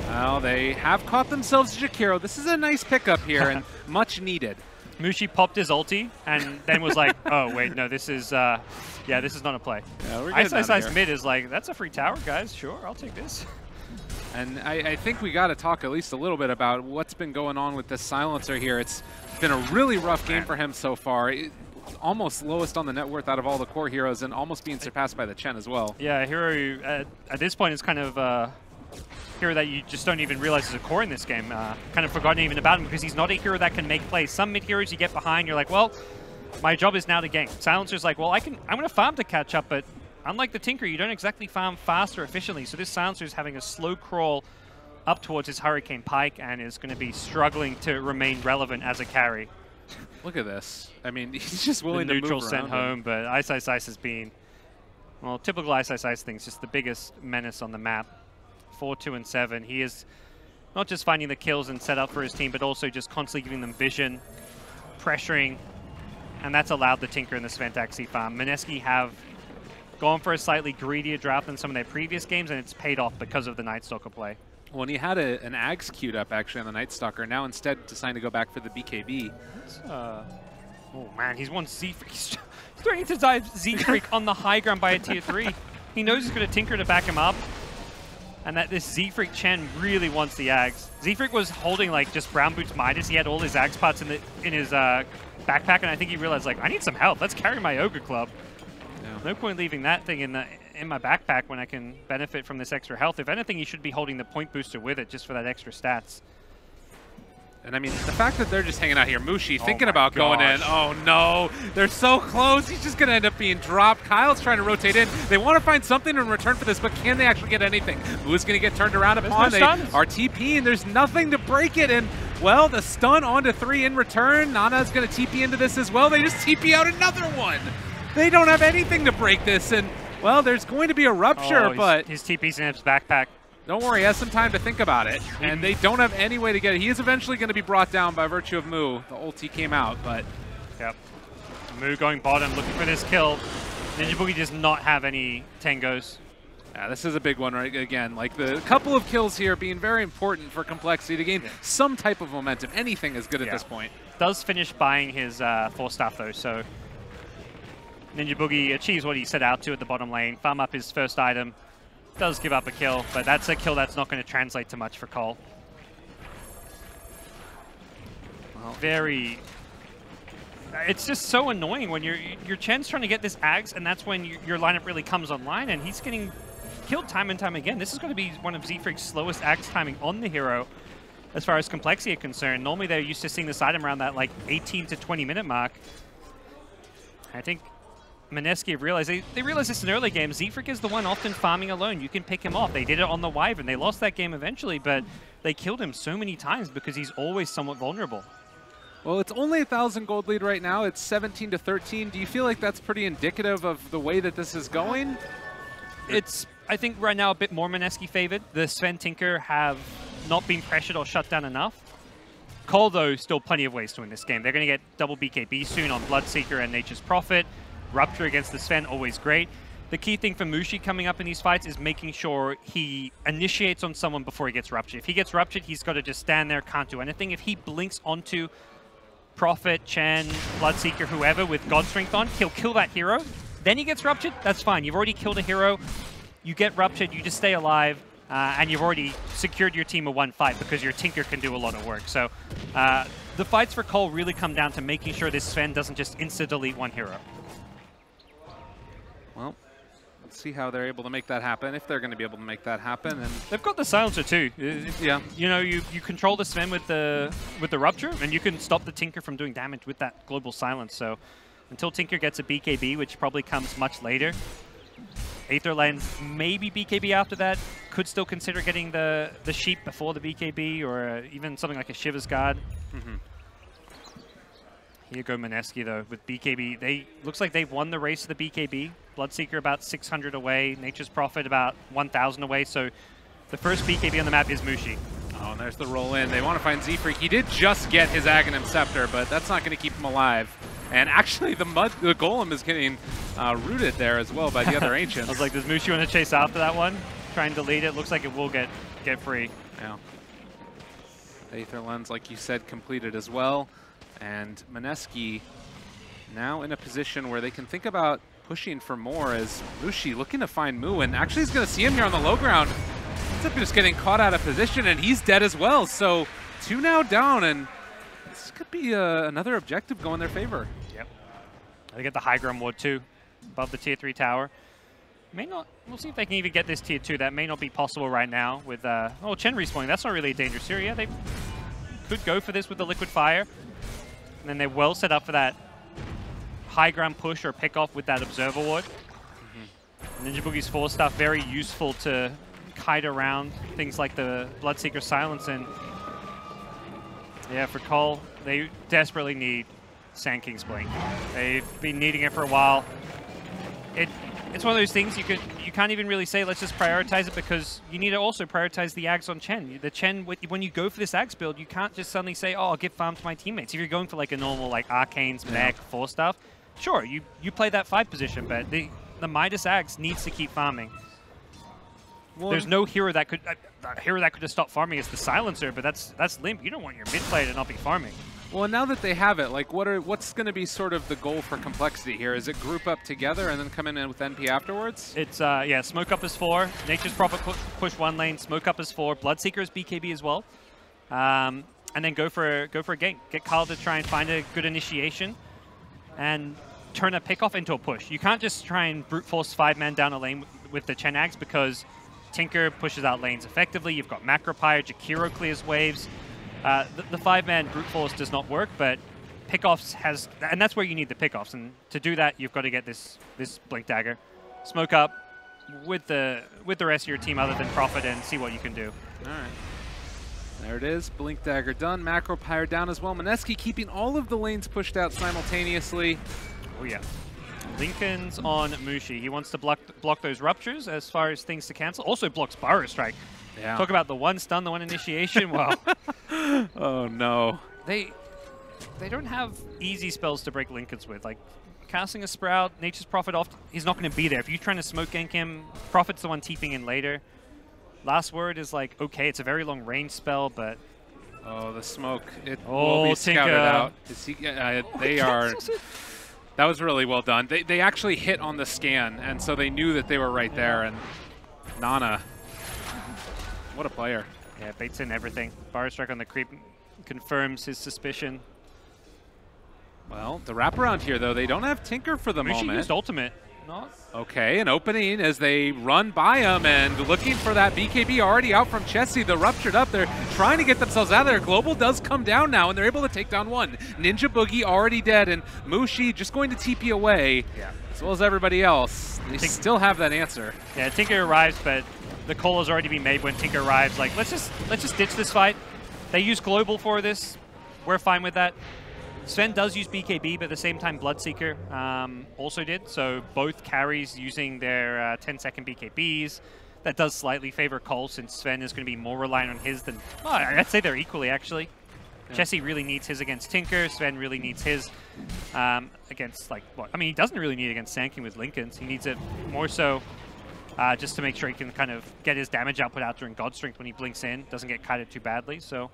Well, they have caught themselves Jakiro. This is a nice pickup here and much needed. Mushi popped his ulti and then was like, oh, wait, no, this is, yeah, this is not a play. Yeah, Ice mid is like, that's a free tower, guys. Sure, I'll take this. And I think we got to talk at least a little bit about what's been going on with this Silencer here. It's been a really rough game for him so far. Almost lowest on the net worth out of all the core heroes and almost being surpassed by the Chen as well. Yeah, a hero who, at this point is kind of hero that you just don't even realize is a core in this game. Kind of forgotten even about him because he's not a hero that can make plays. Some mid heroes you get behind, you're like, well, my job is now to gank. Silencer's like, well, I'm going to farm to catch up, but unlike the Tinker, you don't exactly farm fast or efficiently. So this Silencer is having a slow crawl up towards his Hurricane Pike and is going to be struggling to remain relevant as a carry. Look at this. I mean, he's just willing to move neutral around sent home, but Ice has been, well, typical Ice things, just the biggest menace on the map. 4, 2, and 7. He is not just finding the kills and set up for his team, but also just constantly giving them vision, pressuring, and that's allowed the Tinker and the Sven to actually farm. Mineski have gone for a slightly greedier draft than some of their previous games, and it's paid off because of the Night Stalker play. Well, and he had an Ags queued up actually on the Night Stalker. Now instead deciding to go back for the BKB. Oh man, he's won Z-Freak. He's threatening to dive Z-Freak on the high ground by a tier 3. He knows he's going to Tinker to back him up. And that this Z-Freak Chen really wants the Ags. Z-Freak was holding like just Brown Boots Midas. He had all his Ags parts in his backpack, and I think he realized like, I need some help. Let's carry my Ogre Club. Yeah. No point leaving that thing in my backpack when I can benefit from this extra health. If anything, you should be holding the point booster with it just for that extra stats. And I mean, the fact that they're just hanging out here, Mushi thinking about going in. Oh no, they're so close. He's just going to end up being dropped. coL's trying to rotate in. They want to find something in return for this, but can they actually get anything? Who is going to get turned around upon? They are TPing. There's nothing to break it. And, well, the stun onto 3 in return. Nana's going to TP into this as well. They just TP out another one. They don't have anything to break this. And, well, there's going to be a rupture, but his TP's in his backpack. Don't worry, he has some time to think about it. And they don't have any way to get it. He is eventually going to be brought down by virtue of Mu. The ulti came out, but... Yep. Mu going bottom, looking for this kill. Ninja Boogie does not have any tangos. Yeah, this is a big one, right? Again, like the couple of kills here being very important for Complexity to gain some type of momentum. Anything is good at this point. Does finish buying his 4-staff, though, so... Ninja Boogie achieves what he set out to at the bottom lane. Farm up his first item. does give up a kill, but that's a kill that's not going to translate to much for coL. Well, Very... It's just so annoying when your Chen's trying to get this Ags, and that's when your lineup really comes online, and he's getting killed time and time again. This is going to be one of Z-Freak's slowest Ags timing on the hero as far as complexity is concerned. Normally they're used to seeing this item around that like 18 to 20 minute mark. I think Mineski have realized, they realized this in early games. Z-Freak is the one often farming alone. You can pick him off. They did it on the Wyvern. They lost that game eventually, but they killed him so many times because he's always somewhat vulnerable. Well, it's only 1,000 gold lead right now. It's 17 to 13. Do you feel like that's pretty indicative of the way that this is going? It's, I think, right now a bit more Mineski favored. The Sven Tinker have not been pressured or shut down enough. coL, though, still plenty of ways to win this game. They're going to get double BKB soon on Bloodseeker and Nature's Prophet. Rupture against the Sven, always great. The key thing for Mushi coming up in these fights is making sure he initiates on someone before he gets ruptured. If he gets ruptured, he's got to just stand there, can't do anything. If he blinks onto Prophet, Chen, Bloodseeker, whoever with God Strength on, he'll kill that hero. Then he gets ruptured, that's fine. You've already killed a hero. You get ruptured, you just stay alive, and you've already secured your team a 1-5 because your Tinker can do a lot of work. So the fights for coL really come down to making sure this Sven doesn't just insta-delete one hero. Well, let's see how they're able to make that happen, if they're going to be able to make that happen. And they've got the silencer too. Yeah. You know, you control the Sven with the rupture, and you can stop the Tinker from doing damage with that global silence. So until Tinker gets a BKB, which probably comes much later, Aether Lens maybe BKB after that. Could still consider getting the Sheep before the BKB, or even something like a Shiva's Guard. Here go Mineski though with BKB. They looks like they've won the race to the BKB. Bloodseeker about 600 away. Nature's Prophet about 1,000 away. So the first BKB on the map is Mushi. Oh, and there's the roll in. They want to find Z-Freak. He did just get his Aghanim Scepter, but that's not going to keep him alive. And actually, the Golem is getting rooted there as well by the other Ancients. I was like, does Mushi want to chase after that one? Try and delete it. Looks like it will get free. Yeah. Aether Lens, like you said, completed as well. And Mineski now in a position where they can think about pushing for more, as Mushi looking to find Mu, and actually he's going to see him here on the low ground. Ends up just getting caught out of position, and he's dead as well. So 2 now down, and this could be another objective go in their favor. Yep. They get the high ground ward too, above the tier 3 tower. May not. We'll see if they can even get this tier 2. That may not be possible right now with Chen respawning. That's not really a dangerous area. They could go for this with the liquid fire. And then they're well set up for that high ground push or pick off with that observer ward. Ninja Boogie's 4 stuff very useful to kite around things like the Bloodseeker silence. And yeah, for coL, they desperately need Sand King's Blink. They've been needing it for a while. It's one of those things you can't even really say let's just prioritize it, because you need to also prioritize the Ags on Chen. The Chen, when you go for this Ags build, you can't just suddenly say, oh, I'll give farm to my teammates. If you're going for like a normal like Arcanes, Mech, 4 stuff, sure, you play that 5 position, but the Midas Ags needs to keep farming. Well, there's no hero that could have stopped farming is the Silencer, but that's limp. You don't want your mid player to not be farming. Well, now that they have it, like what's going to be sort of the goal for complexity here? Is it group up together and then come in with NP afterwards? It's yeah, Smoke Up is 4, Nature's Prophet push 1 lane, Smoke Up is 4, Bloodseeker is BKB as well, and then go for a gank. Get coL to try and find a good initiation, and turn a pick off into a push. You can't just try and brute force 5-man down a lane with the Chen Ags, because Tinker pushes out lanes effectively. You've got Macropyre, Jakiro clears waves. The 5-man brute force does not work, but pickoffs has, and that's where you need the pickoffs. And to do that, you've got to get this Blink Dagger, Smoke Up with the rest of your team other than Prophet, and see what you can do. All right. There it is. Blink Dagger done. Macropyre down as well. Mineski keeping all of the lanes pushed out simultaneously. Oh yeah. Lincoln's on Mushi. He wants to block those ruptures as far as things to cancel. Also blocks Burrow Strike. Yeah. Talk about the 1 stun, the 1 initiation. Wow. Oh no. They don't have easy spells to break Lincolns with. Like casting a Sprout, Nature's Prophet off, he's not going to be there. If you're trying to smoke gank him, Prophet's the one TPing in later. Last word is like, okay, it's a very long range spell, but... Oh, the smoke. It will be scouted out. They are... That was really well done. They actually hit on the scan, and so they knew that they were right there. And Nana. What a player. Yeah, baits in everything. Bar strike on the creep confirms his suspicion. Well, the wraparound here, though, they don't have Tinker for the moment. Used ultimate. Not. Okay, an opening as they run by him and looking for that BKB already out from Chessie. The ruptured up. They're trying to get themselves out of there. Global does come down now, and they're able to take down one. Ninja Boogie already dead, and Mushi just going to TP away, as well as everybody else. They still have that answer. Yeah, Tinker arrives, but the call has already been made when Tinker arrives. Like, let's just ditch this fight. They use Global for this. We're fine with that. Sven does use BKB, but at the same time Bloodseeker also did. So both carries using their 10-second BKBs. That does slightly favor coL since Sven is going to be more reliant on his than... Oh, I'd say they're equally, actually. Yeah. Chessie really needs his against Tinker. Sven really needs his against, like, what? I mean, he doesn't really need it against Sanking with Lincolns. He needs it more so just to make sure he can kind of get his damage output out during God Strength when he blinks in. Doesn't get kited too badly, so...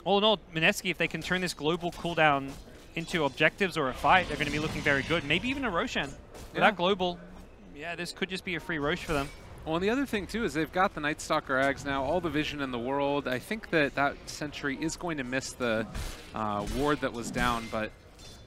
All in all, Mineski, if they can turn this global cooldown into objectives or a fight, they're going to be looking very good. Maybe even a Roshan. Without global, yeah, this could just be a free Rosh for them. Well, and the other thing, too, is they've got the Night Stalker Ags now, all the vision in the world. I think that Sentry is going to miss the ward that was down, but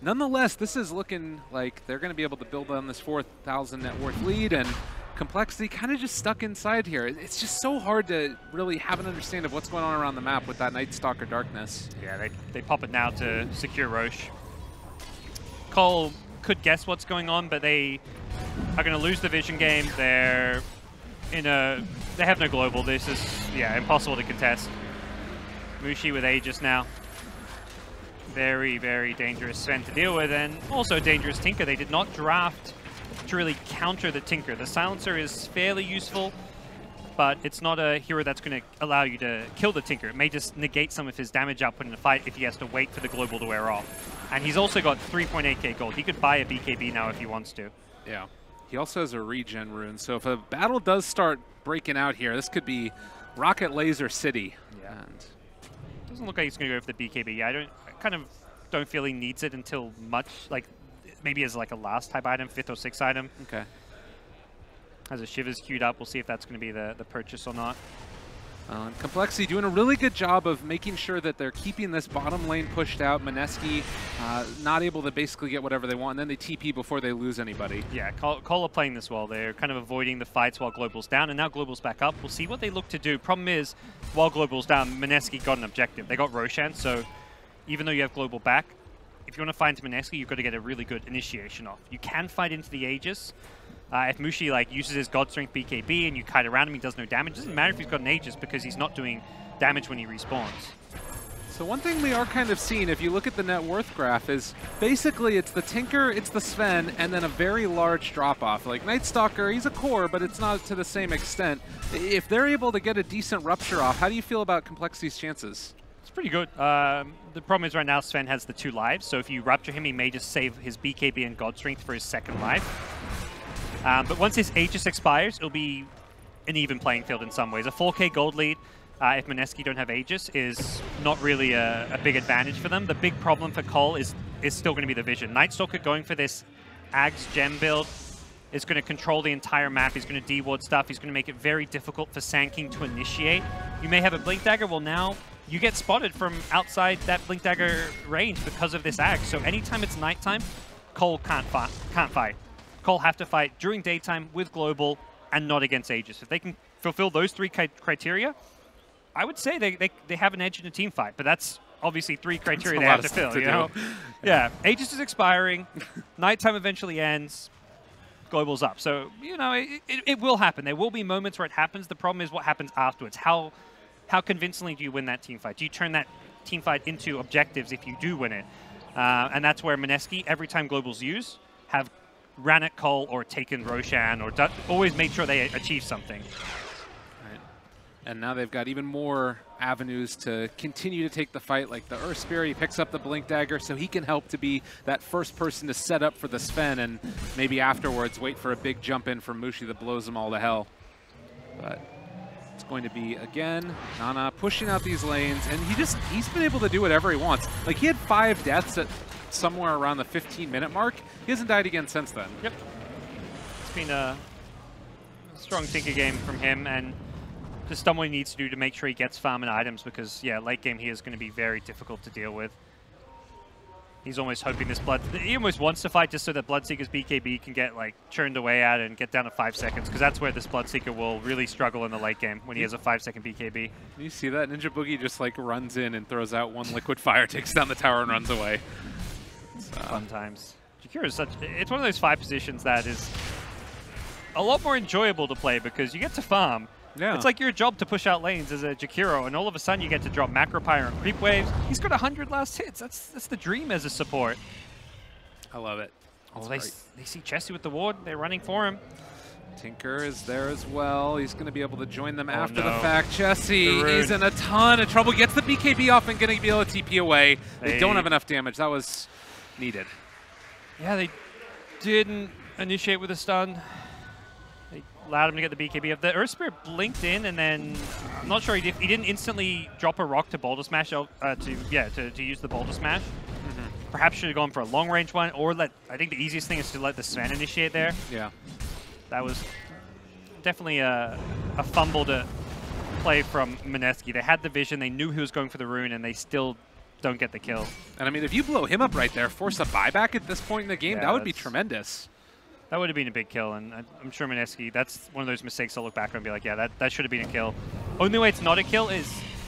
nonetheless, this is looking like they're going to be able to build on this 4,000 net worth lead, and Complexity kind of just stuck inside here. It's just so hard to really have an understanding of what's going on around the map with that Night Stalker darkness. Yeah, they pop it now to secure Rosh. coL could guess what's going on, but they are going to lose the vision game. They're in a... They have no global. This is, yeah, impossible to contest. Mushi with Aegis now. Very, very dangerous Sven to deal with, and also dangerous Tinker. They did not draft to really counter the Tinker. The Silencer is fairly useful, but it's not a hero that's going to allow you to kill the Tinker. It may just negate some of his damage output in a fight if he has to wait for the global to wear off. And he's also got 3.8k gold. He could buy a BKB now if he wants to. Yeah. He also has a regen rune, so if a battle does start breaking out here, this could be Rocket Laser City. Yeah. And doesn't look like he's going to go for the BKB. I kind of don't feel he needs it until much, like, maybe as like a last type item, 5th or 6th item. Okay. Has a Shivers queued up. We'll see if that's going to be the purchase or not. Complexity doing a really good job of making sure that they're keeping this bottom lane pushed out. Mineski not able to basically get whatever they want, and then they TP before they lose anybody. Yeah, coL are playing this well. They're kind of avoiding the fights while Global's down, and now Global's back up. We'll see what they look to do. Problem is, while Global's down, Mineski got an objective. They got Roshan, so even though you have Global back, if you want to fight into Mineski, you've got to get a really good initiation off. You can fight into the Aegis. If Mushi uses his God Strength BKB and you kite around him, he does no damage. It doesn't matter if he's got an Aegis because he's not doing damage when he respawns. So one thing we are kind of seeing, if you look at the net worth graph, is basically it's the Tinker, it's the Sven, and then a very large drop-off. Like Night Stalker, he's a core, but it's not to the same extent. If they're able to get a decent rupture off, how do you feel about Complexity's chances? It's pretty good. The problem is right now Sven has the 2 lives, so if you rupture him, he may just save his BKB and God Strength for his 2nd life. But once his Aegis expires, it'll be an even playing field in some ways. A 4k gold lead, if Mineski don't have Aegis, is not really a big advantage for them. The big problem for coL is still going to be the vision. Night Stalker going for this Ags gem build is going to control the entire map. He's going to deward stuff. He's going to make it very difficult for Sanking to initiate. You may have a Blink Dagger. Well, now you get spotted from outside that Blink Dagger range because of this Ags. So anytime it's nighttime, coL can't fight. coL have to fight during daytime with Global and not against Aegis. If they can fulfill those 3 criteria, I would say they have an edge in a team fight. But that's obviously 3 criteria they have to fill. You know? Yeah, Aegis is expiring. Nighttime eventually ends. Global's up. So, you know, it will happen. There will be moments where it happens. The problem is what happens afterwards. How convincingly do you win that team fight? Do you turn that team fight into objectives if you do win it? And that's where Mineski, every time Global's used, have ran at coL or taken Roshan or always made sure they achieve something. Right. And now they've got even more avenues to continue to take the fight, like the Earth Spirit. He picks up the Blink Dagger so he can help to be that first person to set up for the Sven, and maybe afterwards wait for a big jump in from Mushi that blows them all to hell. But it's going to be, again, Nana pushing out these lanes, and he's been able to do whatever he wants. Like, he had 5 deaths at somewhere around the 15-minute mark. He hasn't died again since then. Yep. It's been a strong tinker game from him, and just done what he needs to do to make sure he gets farm and items, because, yeah, late game here is going to be very difficult to deal with. He's almost hoping this he almost wants to fight just so that Bloodseeker's BKB can get, like, churned away at and get down to 5 seconds, because that's where this Bloodseeker will really struggle in the late game, when he has a 5-second BKB. You see that? Ninja Boogie just, like, runs in and throws out one liquid fire, takes down the tower, and runs away. Fun times. Jakiro is it's one of those 5 positions that is a lot more enjoyable to play, because you get to farm. Yeah. It's like your job to push out lanes as a Jakiro, and all of a sudden you get to drop Macro Pyre and creep waves. He's got 100 last hits. That's the dream as a support. I love it. Oh, they see Chessie with the ward. They're running for him. Tinker is there as well. He's going to be able to join them after the no. fact. Chessie is in a ton of trouble. Gets the BKB off and going to be able to TP away. They don't have enough damage. That was needed. Yeah, they didn't initiate with a stun. They allowed him to get the BKB up. The Earth Spirit blinked in, and then I'm not sure he didn't instantly drop a rock to Boulder Smash to use the Boulder Smash. Perhaps should have gone for a long range one, or I think the easiest thing is to let the Sven initiate there. Yeah. That was definitely a fumble to play from Mineski. They had the vision, they knew he was going for the rune, and they still don't get the kill. And I mean, if you blow him up right there, force a buyback at this point in the game, that would be tremendous. That would have been a big kill, and I'm sure Mineski, that's one of those mistakes I'll look back on and be like, yeah, that should have been a kill. Only way it's not a kill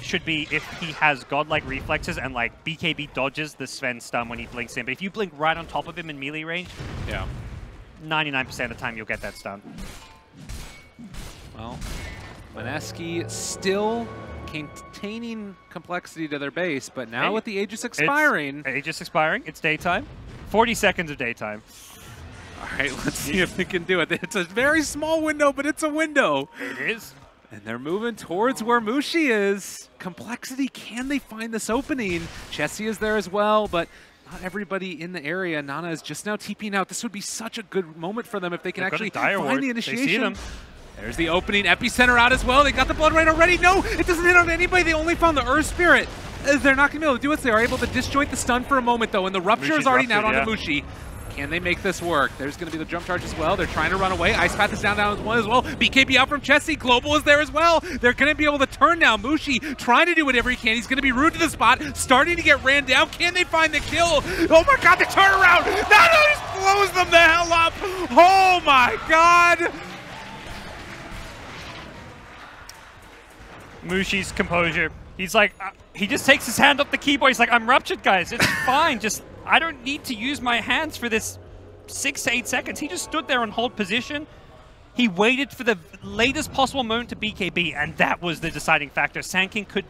should be if he has godlike reflexes and like BKB dodges the Sven stun when he blinks in. But if you blink right on top of him in melee range, yeah, 99% of the time you'll get that stun. Well, Mineski still containing complexity to their base, but now with the Aegis expiring. Aegis expiring, it's daytime. 40 seconds of daytime. All right, let's see if they can do it. It's a very small window, but it's a window. It is. And they're moving towards where Mushi is. Complexity, can they find this opening? Chessie is there as well, but not everybody in the area. Nana is just now TPing out. This would be such a good moment for them if they can actually find the initiation. They see them. There's the opening. Epicenter out as well. They got the Blood Rain already. No, it doesn't hit on anybody. They only found the Earth Spirit. They're not going to be able to do it. They are able to disjoint the stun for a moment, though, and the Rupture is already now onto Mushi. Can they make this work? There's going to be the jump charge as well. They're trying to run away. Ice Path is down as well. BKB out from Chessie. Global is there as well. They're going to be able to turn now. Mushi trying to do whatever he can. He's going to be rude to the spot. Starting to get ran down. Can they find the kill? Oh my god, the turnaround! Nana just blows them the hell up! Oh my god! Mushi's composure. He's like, he just takes his hand off the keyboard. He's like, I'm ruptured, guys. It's fine. Just, I don't need to use my hands for this 6 to 8 seconds. He just stood there in hold position. He waited for the latest possible moment to BKB, and that was the deciding factor. Sand could,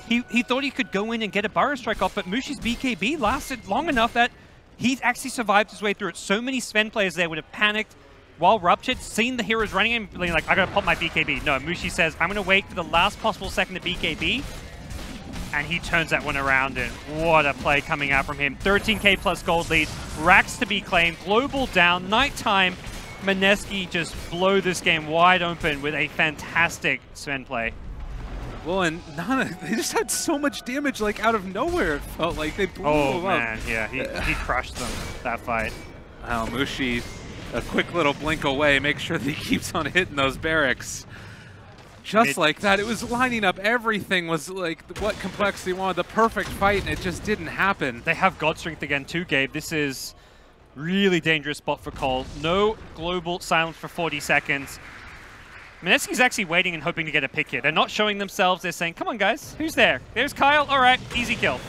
he thought he could go in and get a Burrow Strike off, but Mushi's BKB lasted long enough that he actually survived his way through it. So many Sven players there would have panicked while ruptured, seen the heroes running in, being like, I gotta pop my BKB. No, Mushi says, I'm gonna wait for the last possible second to BKB. And he turns that one around, and what a play coming out from him. 13k plus gold lead, racks to be claimed, global down, nighttime. Mineski just blow this game wide open with a fantastic Sven play. Well, and Nana, they just had so much damage, like, out of nowhere. It felt like they blew them up. Man, yeah, he crushed them, that fight. Wow, Mushi, a quick little blink away, make sure that he keeps on hitting those barracks. Just like that, it was lining up. Everything was like what Complexity wanted, the perfect fight, and it just didn't happen. They have God Strength again too, Gabe. This is really dangerous spot for coL. No global silence for 40 seconds. Mineski's actually waiting and hoping to get a pick here. They're not showing themselves. They're saying, come on, guys. Who's there? There's Kyle. All right, easy kill.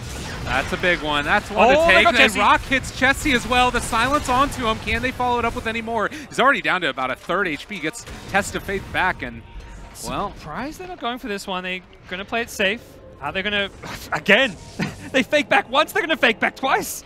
That's a big one. That's one to take. And Rock hits Chessie as well. The silence onto him. Can they follow it up with any more? He's already down to about a third HP. Gets Test of Faith back, and well, surprised they're not going for this one. They're going to play it safe. Are they going to... Again! They fake back once, they're going to fake back twice!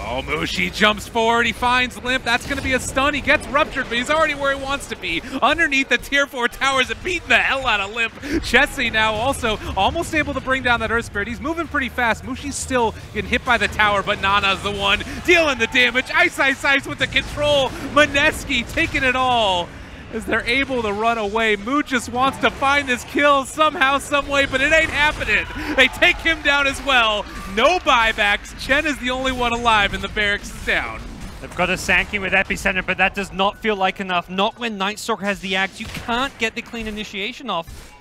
Oh, Mushi jumps forward. He finds Limp. That's going to be a stun. He gets ruptured, but he's already where he wants to be. Underneath the tier 4 towers and beating the hell out of Limp. Chessie now also almost able to bring down that Earth Spirit. He's moving pretty fast. Mushi's still getting hit by the tower, but Nana's the one dealing the damage. Ice with the control. Mineski taking it all. As they're able to run away. Moo just wants to find this kill somehow, some way, but it ain't happening. They take him down as well. No buybacks. Chen is the only one alive, and the barracks is down. They've got a Sankey with Epicenter, but that does not feel like enough. Not when Nightstalker has the Axe. You can't get the clean initiation off.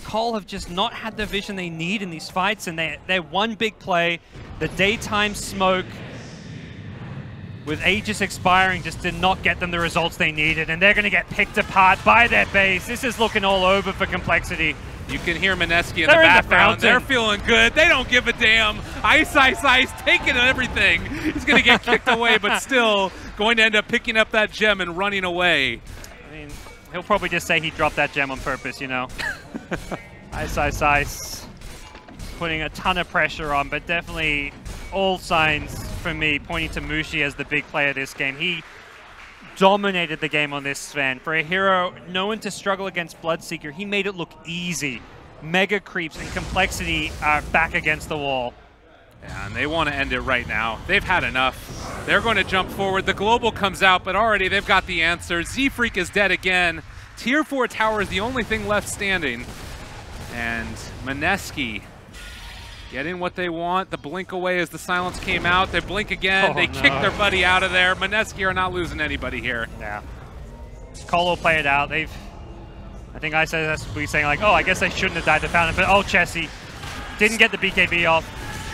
coL have just not had the vision they need in these fights, and they're one big play. The daytime smoke with Aegis expiring just did not get them the results they needed, and they're going to get picked apart by their base. This is looking all over for Complexity. You can hear Mineski in the background. They're feeling good. They don't give a damn. Ice, taking everything. He's going to get kicked away, but still going to end up picking up that gem and running away. I mean, he'll probably just say he dropped that gem on purpose, you know. Ice. Putting a ton of pressure on, but definitely all signs for me pointing to Mushi as the big player this game. He dominated the game on this Sven. For a hero known to struggle against Bloodseeker, he made it look easy. Mega creeps and Complexity are back against the wall. Yeah, and they want to end it right now. They've had enough. They're going to jump forward. The global comes out, but already they've got the answer. Z-Freak is dead again. Tier 4 tower is the only thing left standing. And Mineski getting what they want. The blink away as the silence came out. They blink again. They kick their buddy out of there. Mineski are not losing anybody here. Yeah. coL will play it out. I think I said that's we saying like, oh, I guess they shouldn't have died to Fountain, but oh, Chessie didn't get the BKB off.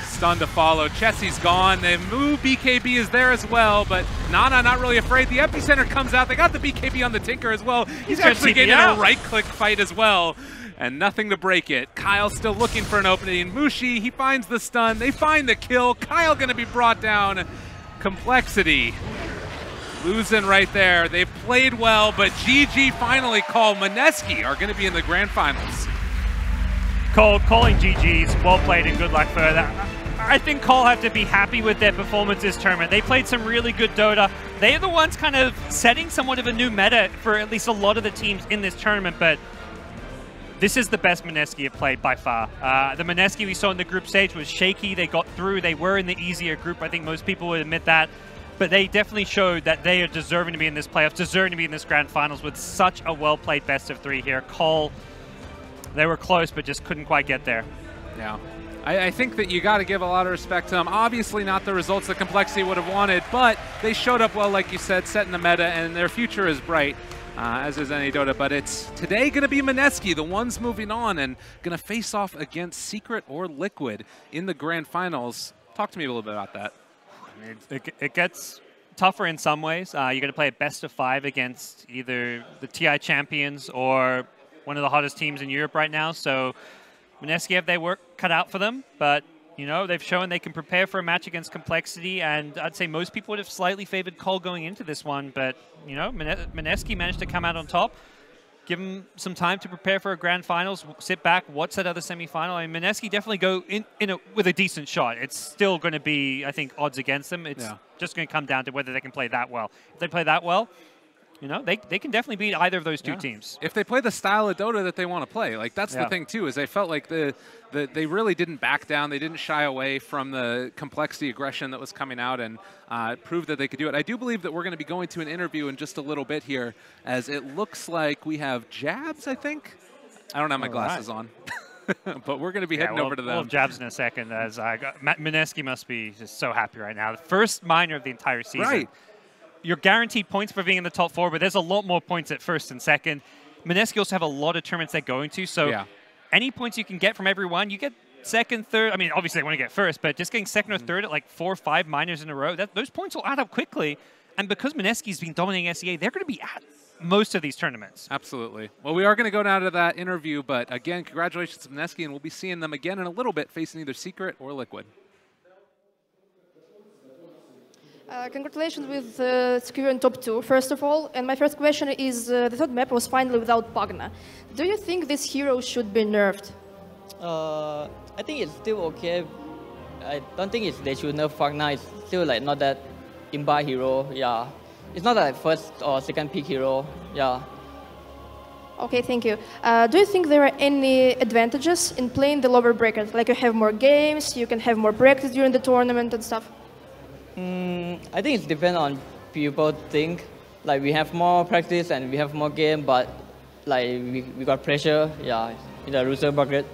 Stun to follow. Chessie's gone. They move. BKB is there as well, but Nana not really afraid. The Epicenter comes out. They got the BKB on the Tinker as well. He's actually getting in a right-click fight as well. And nothing to break it. Kyle still looking for an opening. Mushi, he finds the stun. They find the kill. Kyle going to be brought down. Complexity losing right there. They've played well, but GG finally called. Mineski are going to be in the grand finals. Calling GG's, well played and good luck for that. I think coL have to be happy with their performance this tournament. They played some really good Dota. They are the ones kind of setting somewhat of a new meta for at least a lot of the teams in this tournament, but this is the best Mineski have played by far. The Mineski we saw in the group stage was shaky. They got through. They were in the easier group. I think most people would admit that. But they definitely showed that they are deserving to be in this playoffs, deserving to be in this grand finals with such a well-played best of 3 here. coL, they were close, but just couldn't quite get there. Yeah. I think that you got to give a lot of respect to them. Obviously not the results that Complexity would have wanted, but they showed up well, like you said, setting the meta, and their future is bright. As is any Dota, but it's today going to be Mineski, the ones moving on, and going to face off against Secret or Liquid in the grand finals. Talk to me a little bit about that. It gets tougher in some ways. You're going to play a best of 5 against either the TI champions or one of the hottest teams in Europe right now. So Mineski have their work cut out for them, but you know, they've shown they can prepare for a match against Complexity, and I'd say most people would have slightly favored coL going into this one, but, you know, Mineski managed to come out on top, give them some time to prepare for a grand finals, sit back, watch that other semifinal. I mean, Mineski definitely go with a decent shot. It's still going to be, I think, odds against them. It's just going to come down to whether they can play that well. If they play that well, you know, they can definitely beat either of those two teams. If they play the style of Dota that they want to play, like that's the thing too, is I felt like they really didn't back down. They didn't shy away from the Complexity aggression that was coming out, and proved that they could do it. I do believe that we're going to be going to an interview in just a little bit here, as it looks like we have Jabs, I think. I don't have my glasses on. But we're going to be heading over to them. We'll have Jabs in a second, as Mineski must be just so happy right now. The first minor of the entire season. Right. You're guaranteed points for being in the top 4, but there's a lot more points at first and second. Mineski also have a lot of tournaments they're going to, so any points you can get from everyone, you get second, third. I mean, obviously they want to get first, but just getting second or third at like 4 or 5 minors in a row, those points will add up quickly. And because Mineski's been dominating SEA, they're going to be at most of these tournaments. Absolutely. Well, we are going to go down to that interview, but again, congratulations to Mineski, and we'll be seeing them again in a little bit, facing either Secret or Liquid. Congratulations with securing top 2, first of all. And my first question is, the third map was finally without Pugna. Do you think this hero should be nerfed? I think it's still okay. I don't think they should nerf Pugna. It's still like not that imba hero. Yeah, it's not like first or second pick hero. Yeah. Okay, thank you. Do you think there are any advantages in playing the lower bracket? Like you have more games, you can have more practice during the tournament and stuff? I think it depends on people think. Like we have more practice and we have more game, but like we got pressure, in the loser bracket.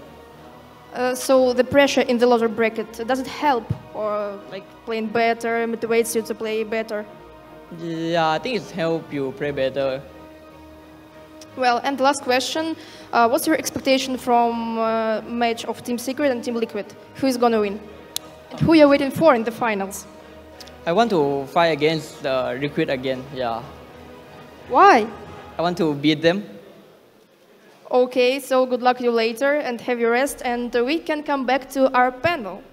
So the pressure in the lower bracket, does it help, or like playing better motivates you to play better? Yeah, I think it's help you play better. Well, and the last question, what's your expectation from match of Team Secret and Team Liquid? Who is gonna win? And who you're waiting for in the finals? I want to fight against the Liquid again, yeah. Why? I want to beat them. Okay, so good luck to you later and have your rest, and we can come back to our panel.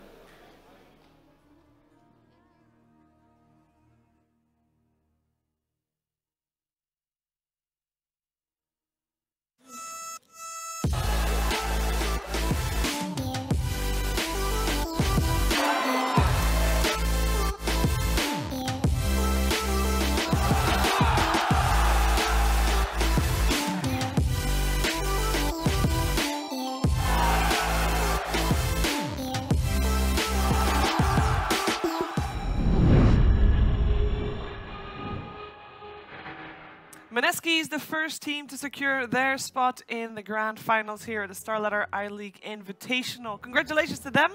Mineski is the first team to secure their spot in the grand finals here at the Starladder I-League Invitational. Congratulations to them.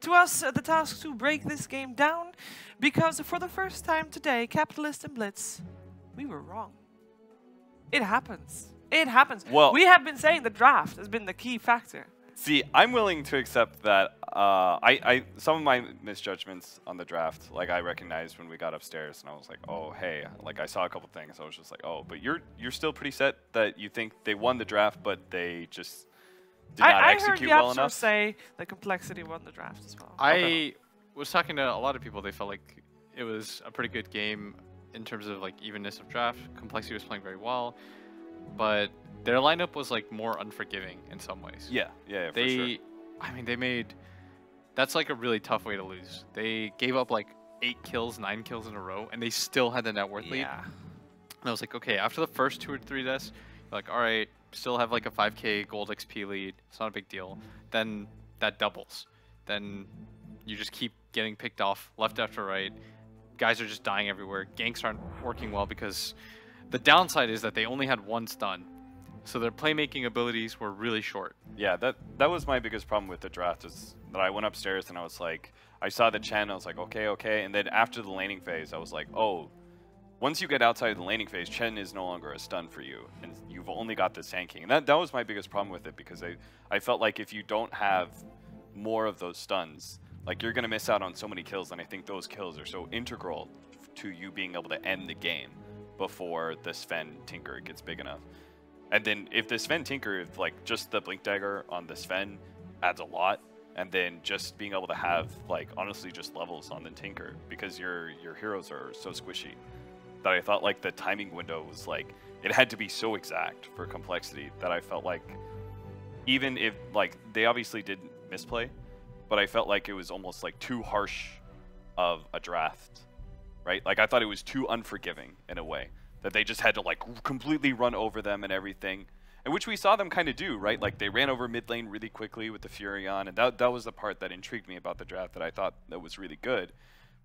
To us, the task to break this game down, because for the first time today, Capitalist and Blitz, we were wrong. It happens. It happens. Well, we have been saying the draft has been the key factor. See, I'm willing to accept that. Some of my misjudgments on the draft, like I recognized when we got upstairs, and I was like, oh, hey, like I saw a couple things. I was just like, oh, but you're still pretty set that you think they won the draft, but they just did not execute well enough. I heard say the complexity won the draft as well. I was talking to a lot of people. They felt like it was a pretty good game in terms of like evenness of draft. Complexity was playing very well, but their lineup was like more unforgiving in some ways. Yeah, for sure. I mean, they made, that's like a really tough way to lose. They gave up like 8 kills, 9 kills in a row, and they still had the net worth lead. And I was like, okay, after the first 2 or 3 deaths, like, all right, still have like a 5k gold XP lead. It's not a big deal. Then that doubles. Then you just keep getting picked off left after right. Guys are just dying everywhere. Ganks aren't working well because the downside is that they only had 1 stun. So their playmaking abilities were really short. Yeah, that was my biggest problem with the draft, is that I went upstairs and I was like, I saw the Chen, I was like, okay. And then after the laning phase, I was like, oh, once you get outside of the laning phase, Chen is no longer a stun for you. And you've only got the tanking. And that was my biggest problem with it, because I felt like if you don't have more of those stuns, like you're going to miss out on so many kills. And I think those kills are so integral to you being able to end the game before the Sven Tinker gets big enough. And then if the Sven Tinker, if like just the Blink Dagger on the Sven adds a lot, and then just being able to have like honestly just levels on the Tinker, because your heroes are so squishy, that I thought like the timing window was like, it had to be so exact for complexity that I felt like, even if like they obviously didn't misplay, but I felt like it was almost like too harsh of a draft, right? Like I thought it was too unforgiving in a way, that they just had to like completely run over them and everything, and which we saw them kind of do, right? Like they ran over mid lane really quickly with the Furion, and that was the part that intrigued me about the draft, that I thought that was really good.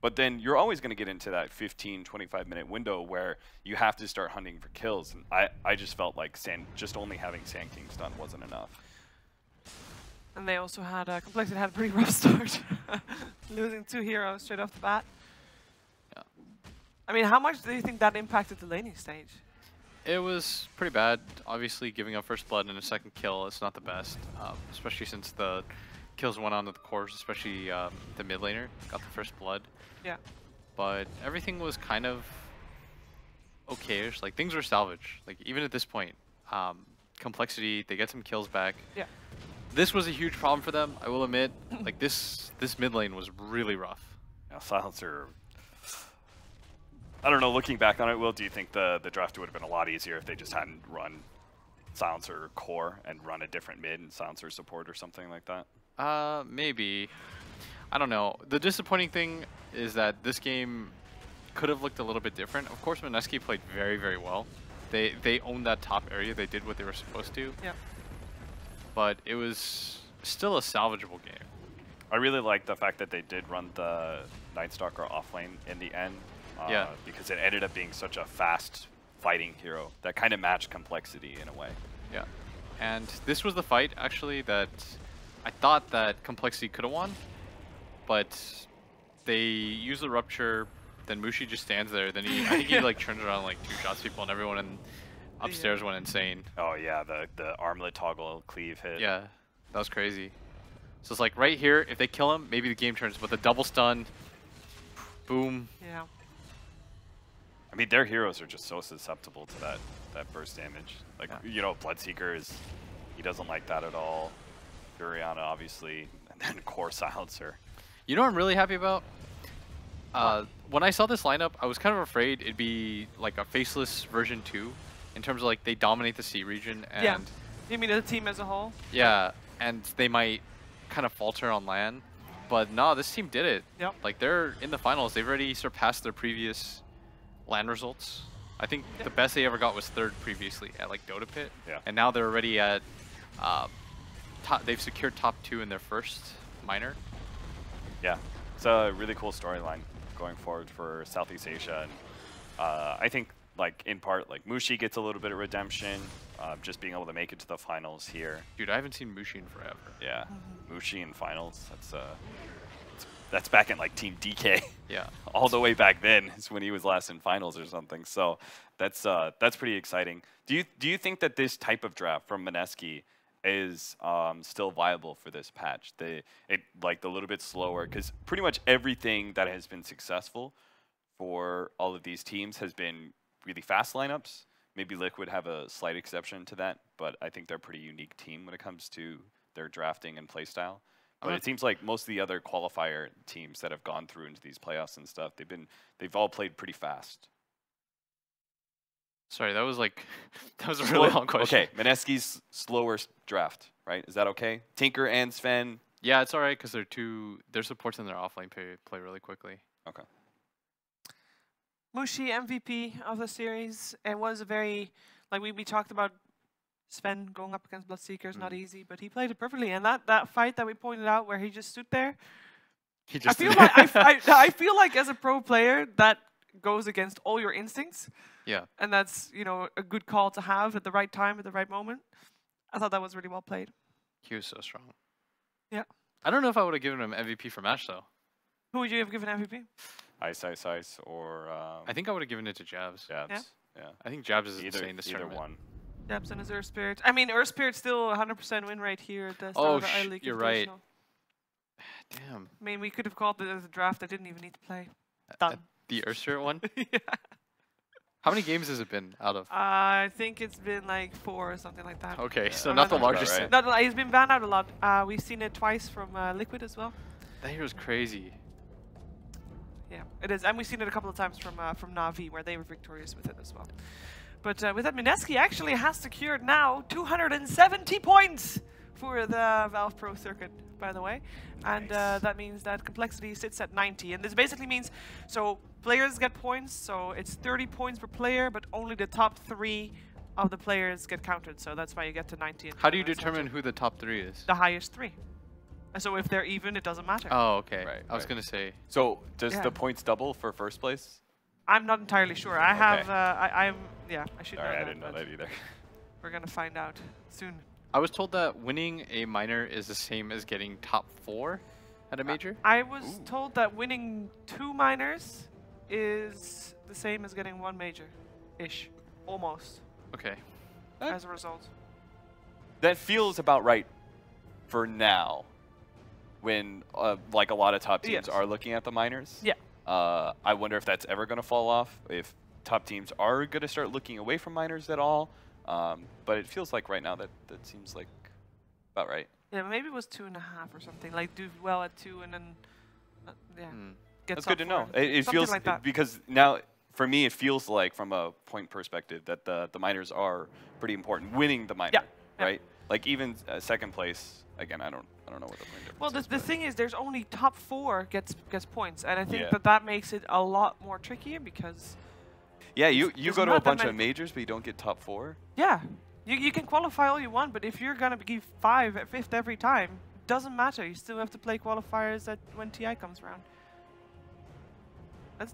But then you're always going to get into that 15-25 minute window where you have to start hunting for kills, and I just felt like just only having Sand King stun wasn't enough. And they also had Complexity had a pretty rough start, losing 2 heroes straight off the bat. I mean, how much do you think that impacted the laning stage? It was pretty bad. Obviously, giving up first blood and a second kill is not the best, especially since the kills went on to the cores, especially the mid laner got the first blood. Yeah. But everything was kind of okay-ish. Like, things were salvaged. Like, even at this point, Complexity, they get some kills back. Yeah. This was a huge problem for them, I will admit. Like, this mid lane was really rough. Yeah, Silencer, I don't know, looking back on it, Will, do you think the draft would have been a lot easier if they just hadn't run Silencer core and run a different mid and Silencer support or something like that? Maybe. I don't know. The disappointing thing is that this game could have looked a little bit different. Of course, Mineski played very, very well. They owned that top area. They did what they were supposed to. Yeah. But it was still a salvageable game. I really like the fact that they did run the Night Stalker offlane in the end. Yeah. Because it ended up being such a fast fighting hero that kind of matched Complexity in a way. Yeah. And this was the fight, actually, that I thought that Complexity could have won. But they used the Rupture then Mushi just stands there. Then I think he like turns around like 2 shots people, and everyone upstairs went insane. Oh yeah, the armlet toggle cleave hit. Yeah, that was crazy. So it's like right here, if they kill him, maybe the game turns. But the double stun, boom. Yeah. I mean, their heroes are just so susceptible to that burst damage. Like, you know, Bloodseeker he doesn't like that at all. Furiana, obviously, and then coR Silencer. You know what I'm really happy about? When I saw this lineup, I was kind of afraid it'd be like a faceless version 2, in terms of like they dominate the C region and Yeah. You mean the team as a whole? yeah, and they might kind of falter on LAN, but no, this team did it. Yep. Like they're in the finals. They've already surpassed their previous LAN results. I think the best they ever got was 3rd previously at like Dota Pit. Yeah. And now they're already at they've secured top 2 in their first minor. Yeah, it's a really cool storyline going forward for Southeast Asia, and I think like in part like Mushi gets a little bit of redemption, just being able to make it to the finals here. Dude, I haven't seen Mushi in forever. Yeah, Mushi in finals. That's back in like Team DK. Yeah. All the way back then is when he was last in finals or something. So that's pretty exciting. Do you think that this type of draft from Mineski is still viable for this patch? Like the little bit slower, because pretty much everything that has been successful for all of these teams has been really fast lineups. Maybe Liquid have a slight exception to that, but I think they're a pretty unique team when it comes to their drafting and playstyle. But it seems like most of the other qualifier teams that have gone through into these playoffs and stuff, they've all played pretty fast. Sorry, that was like that was a really long question. Okay, Mineski's slower draft, right? Is that okay? Tinker and Sven. Yeah, it's all right because their supports in their offlane play really quickly. Okay. Mushi MVP of the series. It was a very, like we talked about Sven going up against Bloodseeker is not easy, but he played it perfectly. And that fight that we pointed out where he just stood there, I feel like as a pro player that goes against all your instincts. Yeah. And that's, you know, a good call to have at the right time, at the right moment. I thought that was really well played. He was so strong. Yeah. I don't know if I would have given him MVP for match though. Who would you have given MVP? Ice, or I think I would have given it to Jabs. Jabs. Yeah. I think Jabs is Either insane this tournament. one. Jabs and his Earth Spirit. I mean, Earth Spirit's still 100% win rate here at the start of the I-League. You're right. Damn. I mean, we could have called it as a draft. I didn't even need to play. Done. The Earth Spirit one? Yeah. How many games has it been out of? I think it's been like 4 or something like that. Okay, Yeah. so not the largest. Right. No, he's been banned out a lot. We've seen it twice from Liquid as well. That hero's crazy. Yeah, it is. And we've seen it a couple of times from Na'Vi, where they were victorious with it as well. But with that, Mineski actually has secured now 270 points for the Valve Pro circuit, by the way. And that means that complexity sits at 90. And this basically means, so players get points, so it's 30 points per player, but only the top 3 of the players get counted. So that's why you get to 90. And How do you determine who the top 3 is? the highest 3. And so if they're even, it doesn't matter. Oh, okay. Right, I was right. going to say. So does Yeah. the points double for first place? I'm not entirely sure. I have, I should know Sorry, that. I didn't know but that either. We're going to find out soon. I was told that winning a minor is the same as getting top 4 at a major. I was told that winning 2 minors is the same as getting 1 major-ish. Almost, Okay. as a result. That feels about right for now, when like a lot of top teams Yes. are looking at the minors. Yeah. I wonder if that's ever going to fall off, if top teams are going to start looking away from minors at all. But it feels like right now that seems like about right. Yeah, maybe it was 2.5 or something. Like do well at 2 and then, get That's top good to know. 4. It Something feels like that. because now for me it feels like from a point perspective that the minors are pretty important. Winning the minor, Yeah. right? Like even second place. Again, I don't know what the point difference Well, is. the thing is, there's only top 4 gets points, and I think Yeah. that makes it a lot more trickier because yeah, you there's go to not a that bunch of many- majors, but you don't get top 4. yeah, you can qualify all you want, but if you're gonna be 5th every time, doesn't matter. You still have to play qualifiers when TI comes around.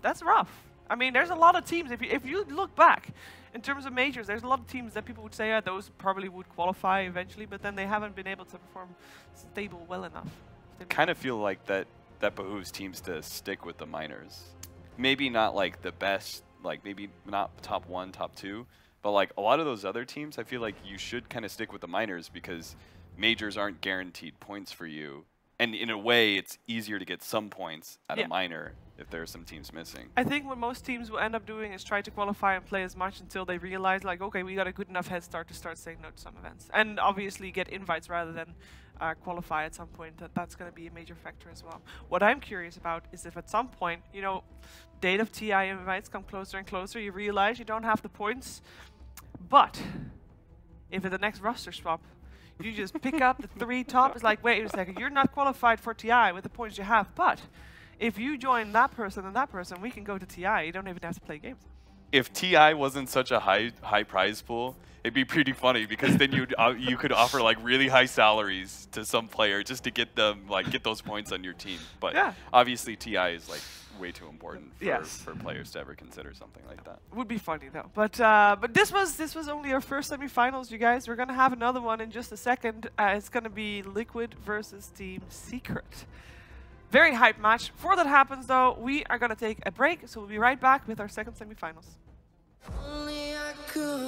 That's rough. I mean, there's a lot of teams. If you look back in terms of majors, there's a lot of teams that people would say, yeah, those probably would qualify eventually, but then they haven't been able to perform stable well enough. Kind of feel like that behooves teams to stick with the minors. maybe not like the best, like maybe not top 1, top 2, but like a lot of those other teams, I feel like you should kind of stick with the minors because majors aren't guaranteed points for you. And in a way, it's easier to get some points at a minor if there are some teams missing. I think what most teams will end up doing is try to qualify and play as much until they realize, like, okay, we got a good enough head start to start saying no to some events. And obviously get invites rather than qualify at some point. That's going to be a major factor as well. What I'm curious about is if at some point, you know, date of TI invites come closer and closer, you realize you don't have the points. But if at the next roster swap, you just pick up the 3 top, it's like, wait a second, you're not qualified for TI with the points you have, but if you join that person and that person, we can go to TI. You don't even have to play games. If TI wasn't such a high prize pool, it'd be pretty funny because then you could offer like really high salaries to some player just to get them get those points on your team. But obviously TI is like way too important for players to ever consider something like that. Would be funny though. But this was only our first semifinals, you guys. We're gonna have another one in just a second. It's gonna be Liquid versus Team Secret. Very hyped match. Before that happens though, we are gonna take a break, so we'll be right back with our second semifinals. Only I could.